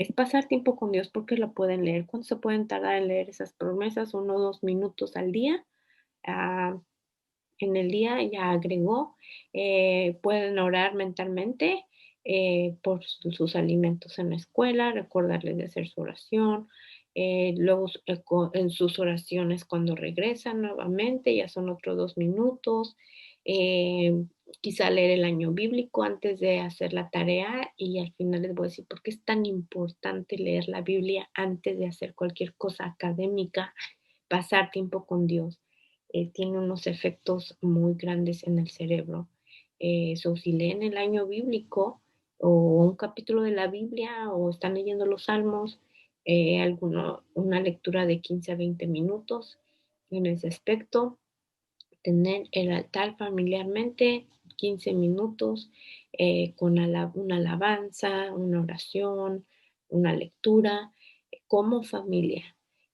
es pasar tiempo con Dios porque lo pueden leer. ¿Cuánto se pueden tardar en leer esas promesas? 1 o 2 minutos al día. Ah, en el día ya agregó, pueden orar mentalmente por sus alimentos en la escuela, recordarles de hacer su oración, luego en sus oraciones cuando regresan nuevamente, ya son otros 2 minutos, eh, quizá leer el año bíblico antes de hacer la tarea y al final les voy a decir por qué es tan importante leer la Biblia antes de hacer cualquier cosa académica, pasar tiempo con Dios tiene unos efectos muy grandes en el cerebro. Si leen el año bíblico o un capítulo de la Biblia o están leyendo los salmos, una lectura de 15 a 20 minutos en ese aspecto, tener el altar familiarmente, 15 minutos, con una alabanza, una oración, una lectura, como familia.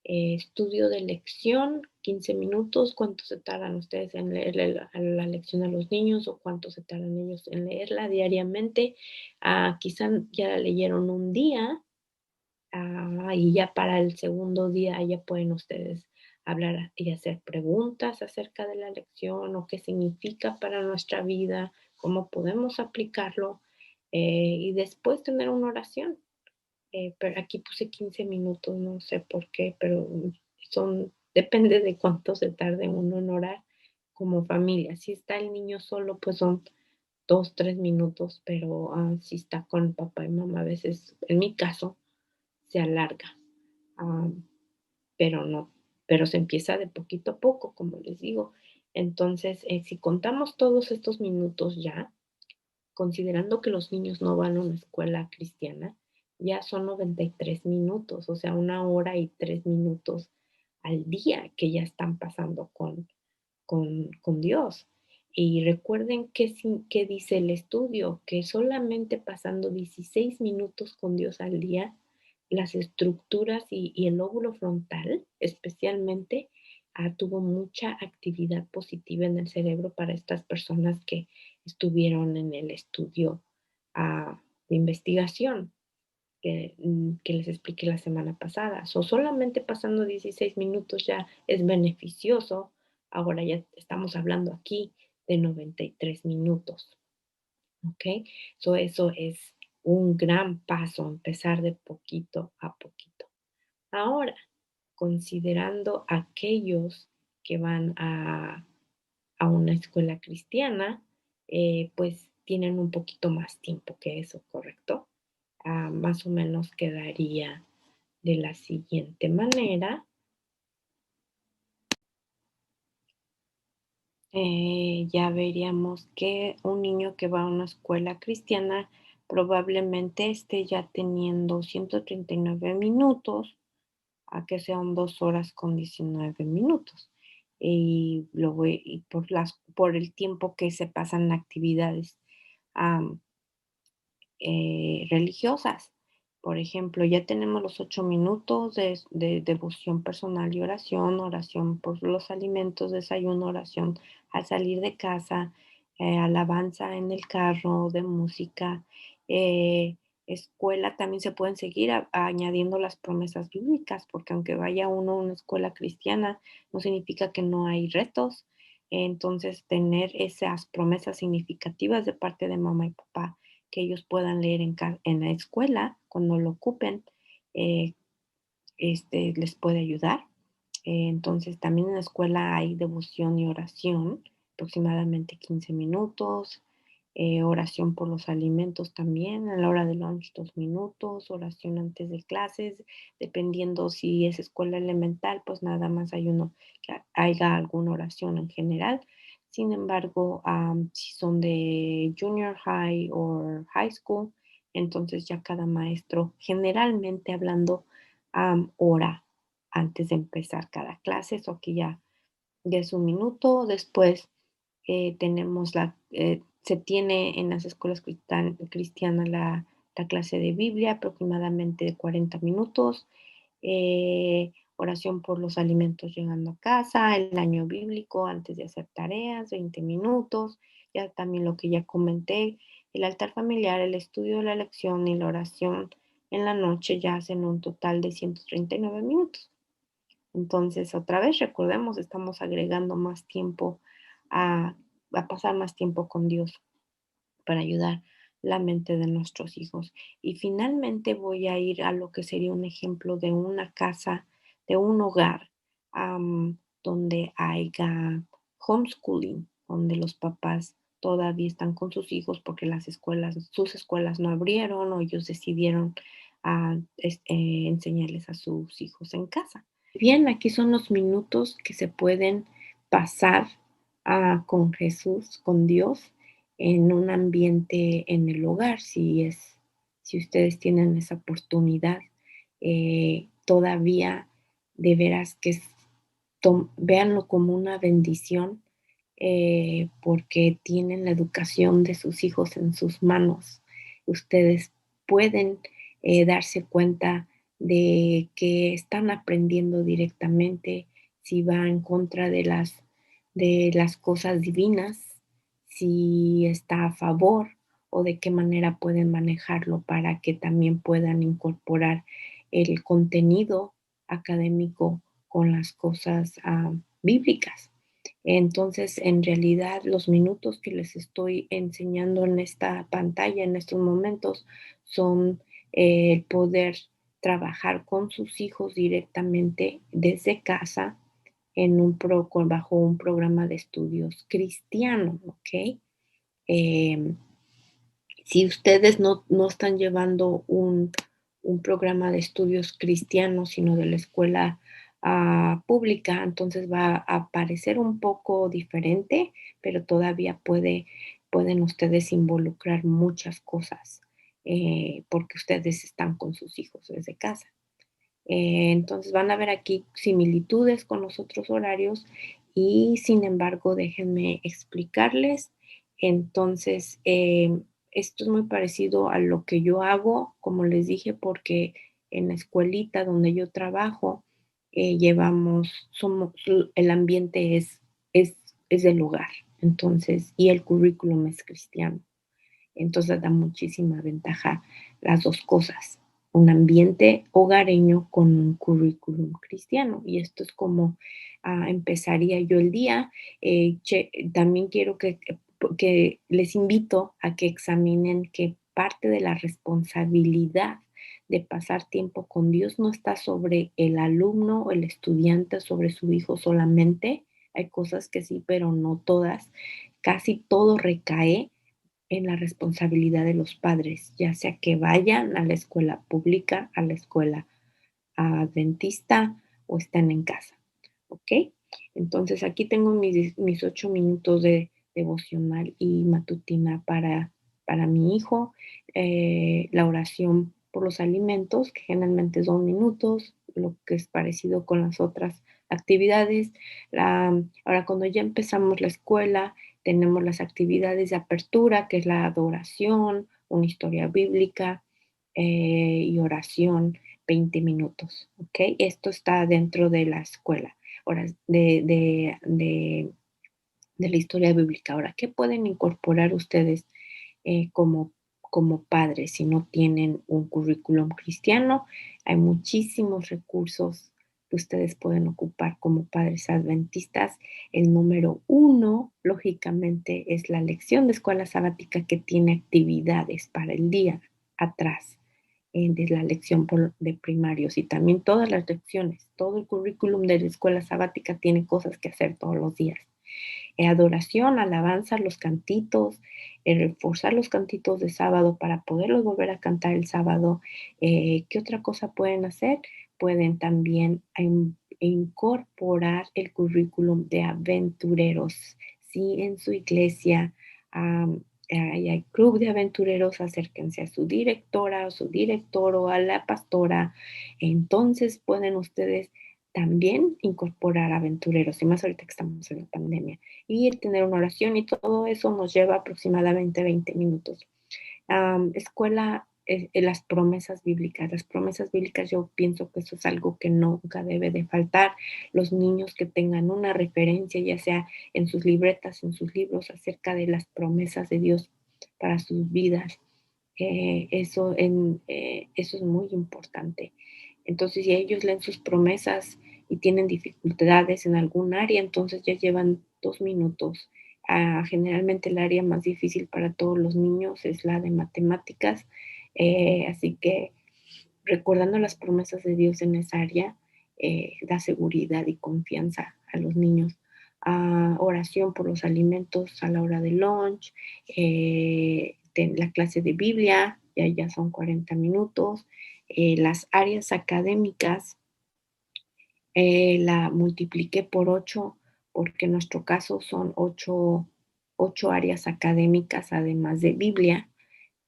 Estudio de lección, 15 minutos. ¿Cuánto se tardan ustedes en leer la lección a los niños o cuánto se tardan ellos en leerla diariamente? Quizá ya la leyeron un día, y ya para el segundo día ya pueden ustedes hablar y hacer preguntas acerca de la lección o qué significa para nuestra vida, cómo podemos aplicarlo y después tener una oración. Pero aquí puse 15 minutos, no sé por qué, pero depende de cuánto se tarde uno en orar como familia. Si está el niño solo, pues son 2, 3 minutos, pero si está con papá y mamá, a veces, en mi caso, se alarga, am, pero no, pero se empieza de poquito a poco, como les digo. Entonces, si contamos todos estos minutos ya, considerando que los niños no van a una escuela cristiana, ya son 93 minutos, o sea, 1 hora y 3 minutos al día que ya están pasando con Dios. Y recuerden que dice el estudio, que solamente pasando 16 minutos con Dios al día, las estructuras y el lóbulo frontal especialmente tuvo mucha actividad positiva en el cerebro para estas personas que estuvieron en el estudio de investigación que les expliqué la semana pasada. Solamente pasando 16 minutos ya es beneficioso. Ahora ya estamos hablando aquí de 93 minutos, ¿ok? Eso es un gran paso, empezar de poquito a poquito. Ahora, considerando aquellos que van a una escuela cristiana, pues tienen un poquito más tiempo que eso, ¿correcto? Más o menos quedaría de la siguiente manera. Ya veríamos que un niño que va a una escuela cristiana probablemente esté ya teniendo 139 minutos a que sean 2 horas con 19 minutos. Y por el tiempo que se pasan en actividades am, religiosas. Por ejemplo, ya tenemos los 8 minutos de devoción personal y oración, oración por los alimentos, desayuno, oración al salir de casa, alabanza en el carro, de música, escuela. También se pueden seguir añadiendo las promesas bíblicas, porque aunque vaya uno a una escuela cristiana, no significa que no hay retos. Entonces, tener esas promesas significativas de parte de mamá y papá que ellos puedan leer en la escuela cuando lo ocupen, eh, les puede ayudar. Entonces, también en la escuela hay devoción y oración, aproximadamente 15 minutos. Oración por los alimentos también, a la hora de lunch 2 minutos, oración antes de clases, dependiendo si es escuela elemental, pues nada más hay uno que haya alguna oración en general. Sin embargo, si son de junior high o high school, entonces ya cada maestro, generalmente hablando, ora antes de empezar cada clase, eso aquí ya es un minuto. Después tenemos se tiene en las escuelas cristianas la clase de Biblia, aproximadamente de 40 minutos. Oración por los alimentos llegando a casa, el año bíblico antes de hacer tareas, 20 minutos. Ya también lo que ya comenté, el altar familiar, el estudio de la lección y la oración en la noche ya hacen un total de 139 minutos. Entonces, otra vez, recordemos, estamos agregando más tiempo a, a pasar más tiempo con Dios para ayudar la mente de nuestros hijos. Y finalmente voy a ir a lo que sería un ejemplo de una casa, de un hogar donde haya homeschooling, donde los papás todavía están con sus hijos porque sus escuelas no abrieron o ellos decidieron enseñarles a sus hijos en casa. Bien, aquí son los minutos que se pueden pasar con Jesús, con Dios, en un ambiente en el hogar, si ustedes tienen esa oportunidad. Todavía, de veras que véanlo como una bendición, porque tienen la educación de sus hijos en sus manos. Ustedes pueden darse cuenta de que están aprendiendo directamente, si va en contra de las cosas divinas, si está a favor o de qué manera pueden manejarlo para que también puedan incorporar el contenido académico con las cosas bíblicas. Entonces, en realidad, los minutos que les estoy enseñando en esta pantalla en estos momentos son el poder trabajar con sus hijos directamente desde casa bajo un programa de estudios cristiano, ¿ok? Eh, si ustedes no están llevando un programa de estudios cristianos, sino de la escuela pública, entonces va a parecer un poco diferente, pero todavía pueden ustedes involucrar muchas cosas porque ustedes están con sus hijos desde casa. Entonces van a ver aquí similitudes con los otros horarios y sin embargo déjenme explicarles. Entonces, esto es muy parecido a lo que yo hago, como les dije, porque en la escuelita donde yo trabajo, el ambiente es, es del hogar, entonces, y el currículum es cristiano. Entonces da muchísima ventaja las dos cosas, un ambiente hogareño con un currículum cristiano. Y esto es como empezaría yo el día. También quiero que les invito a que examinen que parte de la responsabilidad de pasar tiempo con Dios no está sobre el alumno o el estudiante, sobre su hijo solamente. Hay cosas que sí, pero no todas. Casi todo recae en la responsabilidad de los padres, ya sea que vayan a la escuela pública, a la escuela adventista o estén en casa, ¿ok? Entonces aquí tengo mis 8 minutos de devocional y matutina para mi hijo, la oración por los alimentos, que generalmente es 2 minutos, lo que es parecido con las otras actividades. Ahora, cuando ya empezamos la escuela, tenemos las actividades de apertura, que es la adoración, una historia bíblica y oración, 20 minutos, ¿ok? Esto está dentro de la escuela, horas de la historia bíblica. Ahora, ¿qué pueden incorporar ustedes como padres si no tienen un currículum cristiano? Hay muchísimos recursos que ustedes pueden ocupar como padres adventistas. El número uno, lógicamente, es la lección de escuela sabática que tiene actividades para el día atrás de la lección de primarios y también todas las lecciones, todo el currículum de la escuela sabática tiene cosas que hacer todos los días. Adoración, alabanza, los cantitos, reforzar los cantitos de sábado para poderlos volver a cantar el sábado. ¿Qué otra cosa pueden hacer? Pueden también incorporar el currículum de aventureros. Si en su iglesia hay club de aventureros, acérquense a su directora o su director o a la pastora. Entonces pueden ustedes también incorporar aventureros, y más ahorita que estamos en la pandemia, y tener una oración y todo eso nos lleva aproximadamente 20 minutos. Escuela, las promesas bíblicas. Las promesas bíblicas yo pienso que eso es algo que nunca debe de faltar. Los niños que tengan una referencia, ya sea en sus libretas, en sus libros, acerca de las promesas de Dios para sus vidas. Eso es muy importante. Entonces, si ellos leen sus promesas y tienen dificultades en algún área, entonces ya llevan 2 minutos. Generalmente el área más difícil para todos los niños es la de matemáticas, así que recordando las promesas de Dios en esa área, da seguridad y confianza a los niños. Oración por los alimentos a la hora del lunch, la clase de Biblia, ya son 40 minutos. Las áreas académicas la multipliqué por 8 porque en nuestro caso son ocho áreas académicas además de Biblia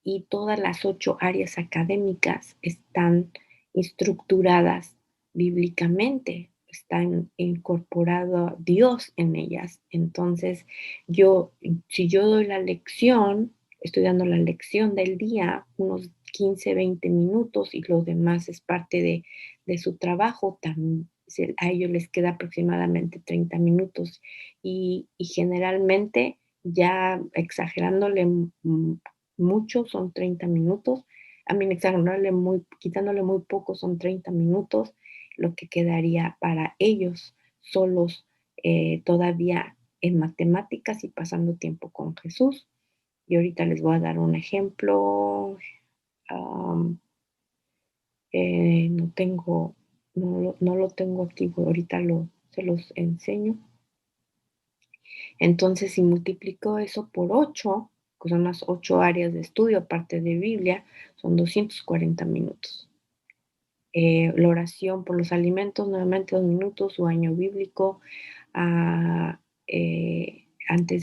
y todas las 8 áreas académicas están estructuradas bíblicamente, están incorporado Dios en ellas. Entonces, si yo doy la lección, estoy dando la lección del día, unos 15, 20 minutos y lo demás es parte de su trabajo, a ellos les queda aproximadamente 30 minutos y generalmente ya exagerándole mucho son 30 minutos. A mí quitándole muy poco son 30 minutos, lo que quedaría para ellos solos todavía en matemáticas y pasando tiempo con Jesús. Y ahorita les voy a dar un ejemplo. Um, no tengo, no lo tengo aquí, ahorita se los enseño. Entonces, si multiplico eso por 8, que son las 8 áreas de estudio, aparte de Biblia, son 240 minutos. La oración por los alimentos, nuevamente 2 minutos, su año bíblico, antes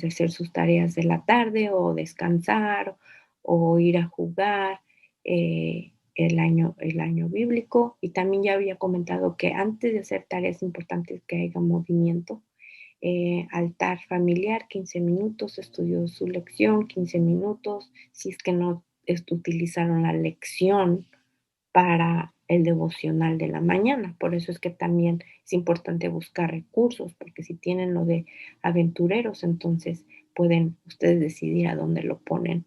de hacer sus tareas de la tarde o descansar o ir a jugar. el año bíblico, y también ya había comentado que antes de hacer tareas importantes que haya movimiento. Altar familiar, 15 minutos, estudió su lección, 15 minutos, si es que no utilizaron la lección para el devocional de la mañana. Por eso es que también es importante buscar recursos, porque si tienen lo de aventureros, entonces pueden ustedes decidir a dónde lo ponen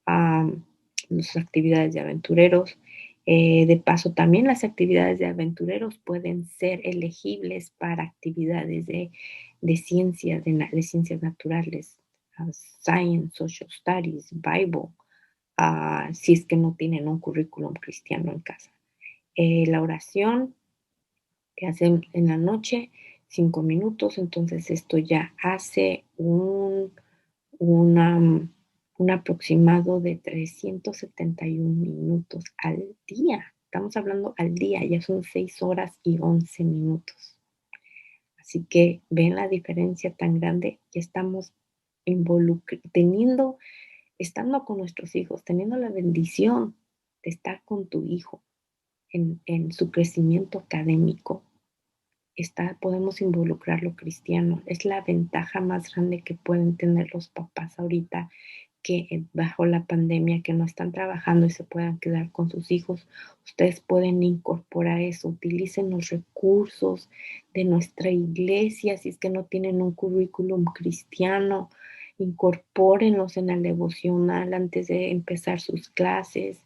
a las actividades de aventureros. De paso, también las actividades de aventureros pueden ser elegibles para actividades de ciencias naturales, science, social studies, Bible, si es que no tienen un currículum cristiano en casa. La oración que hacen en la noche, 5 minutos, entonces esto ya hace una, un aproximado de 371 minutos al día. Estamos hablando al día, ya son 6 horas y 11 minutos. Así que ven la diferencia tan grande que estamos estando con nuestros hijos, teniendo la bendición de estar con tu hijo en su crecimiento académico. Podemos involucrar lo cristiano. Es la ventaja más grande que pueden tener los papás ahorita que bajo la pandemia, que no están trabajando y se puedan quedar con sus hijos. Ustedes pueden incorporar eso, utilicen los recursos de nuestra iglesia, si es que no tienen un currículum cristiano, incorpórenlos en el devocional antes de empezar sus clases.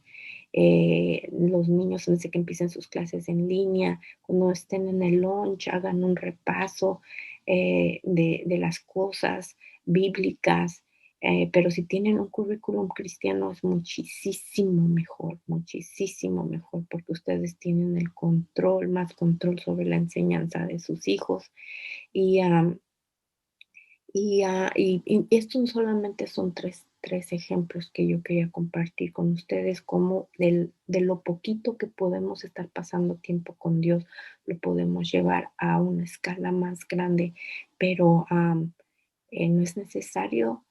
Los niños desde que empiecen sus clases en línea, cuando estén en el lunch, hagan un repaso de las cosas bíblicas, pero si tienen un currículum cristiano es muchísimo mejor, porque ustedes tienen el control, más control sobre la enseñanza de sus hijos. Y, y estos solamente son tres ejemplos que yo quería compartir con ustedes, como de lo poquito que podemos estar pasando tiempo con Dios, lo podemos llevar a una escala más grande, pero no es necesario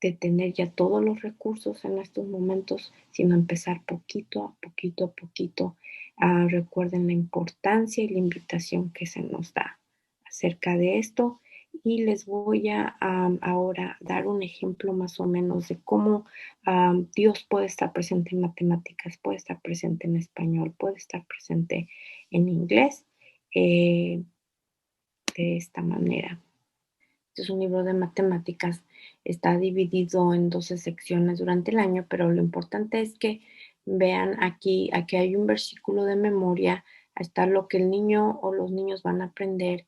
de tener ya todos los recursos en estos momentos, sino empezar poquito a poquito a poquito. Recuerden la importancia y la invitación que se nos da acerca de esto, y les voy a ahora dar un ejemplo más o menos de cómo Dios puede estar presente en matemáticas, puede estar presente en español, puede estar presente en inglés, de esta manera. Este es un libro de matemáticas, está dividido en 12 secciones durante el año, pero lo importante es que vean aquí hay un versículo de memoria, está lo que el niño o los niños van a aprender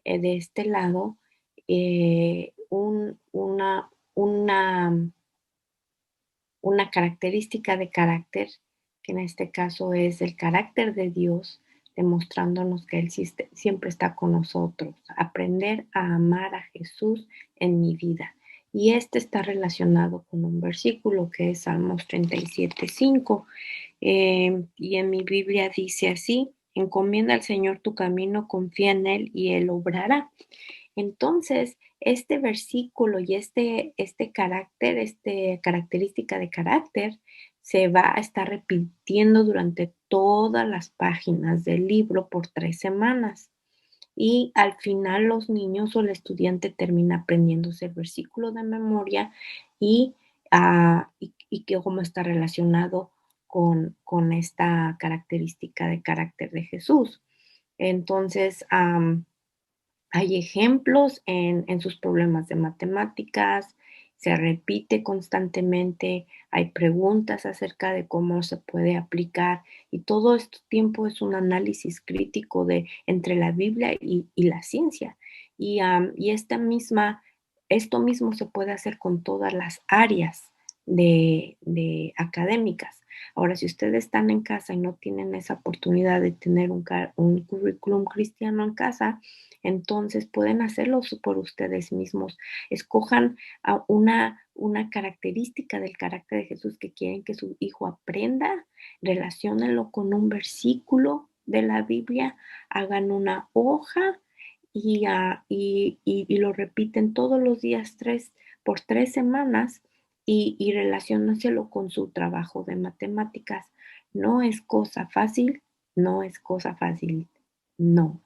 de este lado, una característica de carácter, que en este caso es el carácter de Dios, demostrándonos que Él siempre está con nosotros. Aprender a amar a Jesús en mi vida. Y este está relacionado con un versículo que es Salmos 37:5. Y en mi Biblia dice así: encomienda al Señor tu camino, confía en Él y Él obrará. Entonces, este versículo y este carácter, característica de carácter, se va a estar repitiendo durante todas las páginas del libro por 3 semanas. Y al final los niños o el estudiante termina aprendiéndose el versículo de memoria y, que cómo está relacionado con esta característica de carácter de Jesús. Entonces, hay ejemplos en sus problemas de matemáticas, se repite constantemente, hay preguntas acerca de cómo se puede aplicar, y todo este tiempo es un análisis crítico entre la Biblia y la ciencia. Y esto mismo se puede hacer con todas las áreas de académicas. Ahora, si ustedes están en casa y no tienen esa oportunidad de tener un currículum cristiano en casa, entonces pueden hacerlo por ustedes mismos. Escojan una característica del carácter de Jesús que quieren que su hijo aprenda, relaciónenlo con un versículo de la Biblia, hagan una hoja y lo repiten todos los días por 3 semanas, y relaciónaselo con su trabajo de matemáticas. No es cosa fácil, no es cosa fácil, no.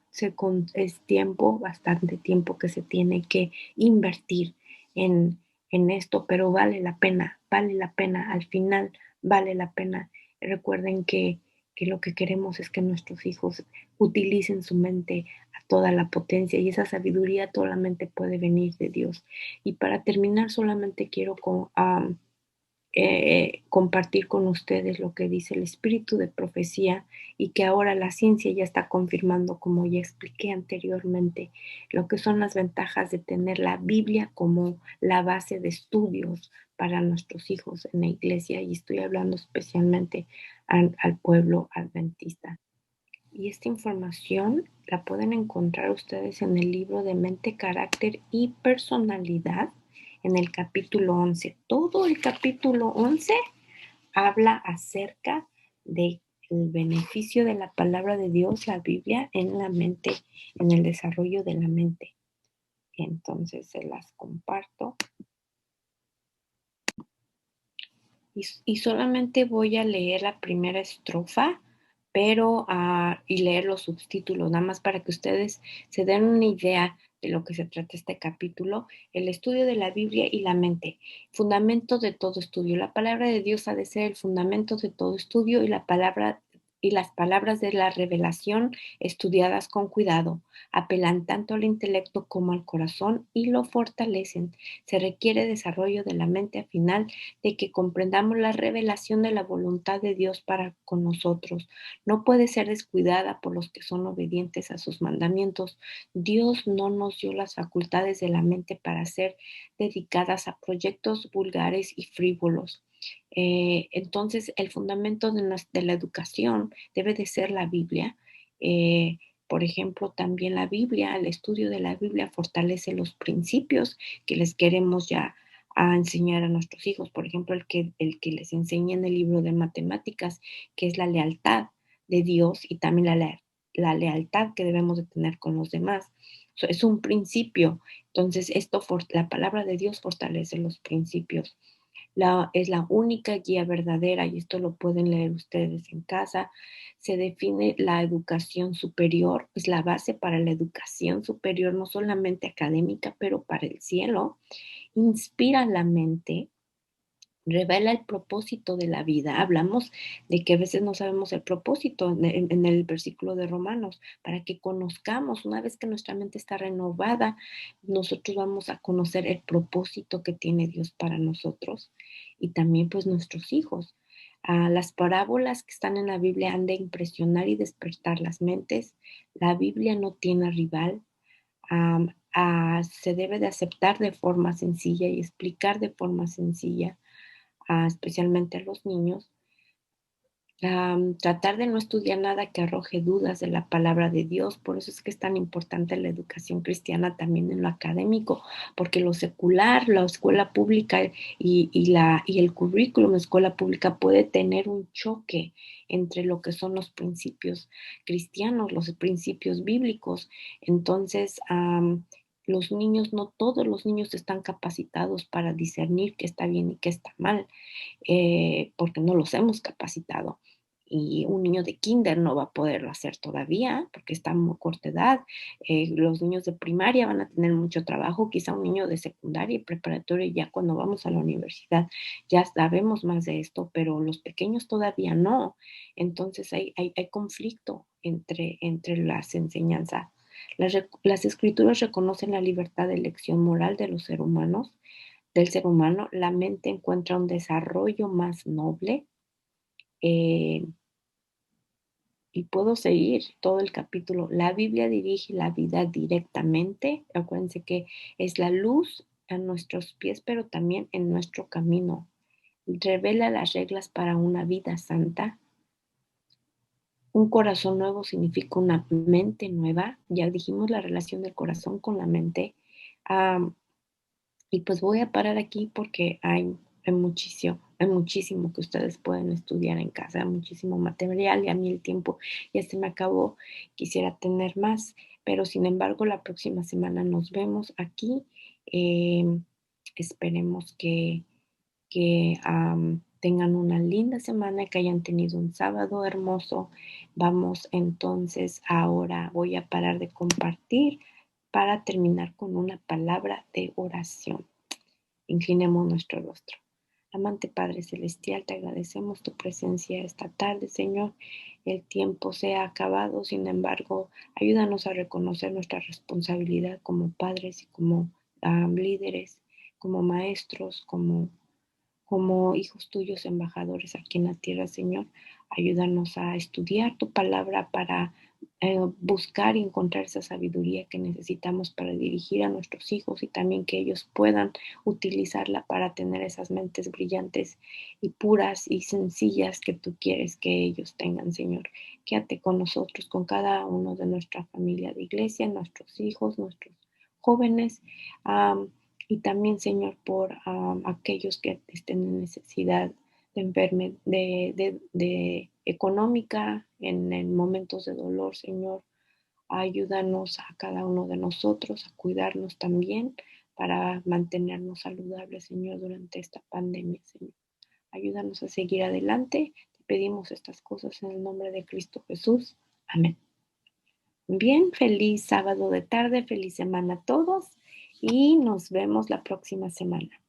Es tiempo, bastante tiempo que se tiene que invertir en, en esto, pero vale la pena, al final vale la pena. Recuerden que lo que queremos es que nuestros hijos utilicen su mente a toda la potencia y esa sabiduría solamente puede venir de Dios. Y para terminar, solamente quiero compartir con ustedes lo que dice el espíritu de profecía y que ahora la ciencia ya está confirmando, como ya expliqué anteriormente, lo que son las ventajas de tener la Biblia como la base de estudios para nuestros hijos en la iglesia, y estoy hablando especialmente al pueblo adventista. Y esta información la pueden encontrar ustedes en el libro de Mente, Carácter y Personalidad, en el capítulo 11. Todo el capítulo 11 habla acerca del beneficio de la palabra de Dios, la Biblia, en la mente, en el desarrollo de la mente. Entonces se las comparto. Y solamente voy a leer la primera estrofa, pero y leer los subtítulos, nada más para que ustedes se den una idea de lo que se trata este capítulo. El estudio de la Biblia y la mente, fundamento de todo estudio. La palabra de Dios ha de ser el fundamento de todo estudio, y las palabras de la revelación estudiadas con cuidado apelan tanto al intelecto como al corazón y lo fortalecen. Se requiere desarrollo de la mente al final de que comprendamos la revelación de la voluntad de Dios para con nosotros. No puede ser descuidada por los que son obedientes a sus mandamientos. Dios no nos dio las facultades de la mente para ser dedicadas a proyectos vulgares y frívolos. Entonces, el fundamento de la educación debe de ser la Biblia. Por ejemplo, también la Biblia, el estudio de la Biblia fortalece los principios que les queremos ya a enseñar a nuestros hijos. Por ejemplo, el que les enseña en el libro de matemáticas, que es la lealtad de Dios y también la lealtad que debemos de tener con los demás. Es un principio. Entonces, la palabra de Dios fortalece los principios. Es la única guía verdadera, y esto lo pueden leer ustedes en casa. Se define la educación superior, es la base para la educación superior, no solamente académica, pero para el cielo. Inspira la mente, revela el propósito de la vida. Hablamos de que a veces no sabemos el propósito en el versículo de Romanos, para que conozcamos, una vez que nuestra mente está renovada, nosotros vamos a conocer el propósito que tiene Dios para nosotros y también pues nuestros hijos. Las parábolas que están en la Biblia han de impresionar y despertar las mentes. La Biblia no tiene rival. Se debe de aceptar de forma sencilla y explicar de forma sencilla, especialmente a los niños. Tratar de no estudiar nada que arroje dudas de la palabra de Dios. Por eso es que es tan importante la educación cristiana también en lo académico, porque lo secular, la escuela pública y el currículum de escuela pública puede tener un choque entre lo que son los principios cristianos, los principios bíblicos. Entonces, los niños, no todos los niños están capacitados para discernir qué está bien y qué está mal, porque no los hemos capacitado. Y un niño de kinder no va a poderlo hacer todavía porque está a muy corta edad. Los niños de primaria van a tener mucho trabajo, quizá un niño de secundaria y preparatoria, ya cuando vamos a la universidad ya sabemos más de esto, pero los pequeños todavía no. Entonces hay conflicto entre las enseñanzas. Las escrituras reconocen la libertad de elección moral del ser humano. La mente encuentra un desarrollo más noble. eh, y puedo seguir todo el capítulo. La Biblia dirige la vida directamente. Acuérdense que es la luz a nuestros pies, pero también en nuestro camino. Revela las reglas para una vida santa. Un corazón nuevo significa una mente nueva. Ya dijimos la relación del corazón con la mente. Y pues voy a parar aquí porque hay muchísimo que ustedes pueden estudiar en casa, hay muchísimo material y a mí el tiempo ya se me acabó. Quisiera tener más, pero sin embargo la próxima semana nos vemos aquí. Esperemos que tengan una linda semana, que hayan tenido un sábado hermoso. Vamos entonces, ahora voy a parar de compartir para terminar con una palabra de oración. Inclinemos nuestro rostro. Amante Padre Celestial, te agradecemos tu presencia esta tarde, Señor. El tiempo se ha acabado, sin embargo, ayúdanos a reconocer nuestra responsabilidad como padres y como líderes, como maestros, como hijos tuyos, embajadores aquí en la tierra, Señor. Ayúdanos a estudiar tu palabra para buscar y encontrar esa sabiduría que necesitamos para dirigir a nuestros hijos y también que ellos puedan utilizarla para tener esas mentes brillantes y puras y sencillas que tú quieres que ellos tengan, Señor. Quédate con nosotros, con cada uno de nuestra familia de iglesia, nuestros hijos, nuestros jóvenes. Y también, Señor, por aquellos que estén en necesidad de enfermedad, de económica, en momentos de dolor, Señor. Ayúdanos a cada uno de nosotros a cuidarnos también para mantenernos saludables, Señor, durante esta pandemia, Señor. Ayúdanos a seguir adelante. Te pedimos estas cosas en el nombre de Cristo Jesús. Amén. Bien, feliz sábado de tarde, feliz semana a todos y nos vemos la próxima semana.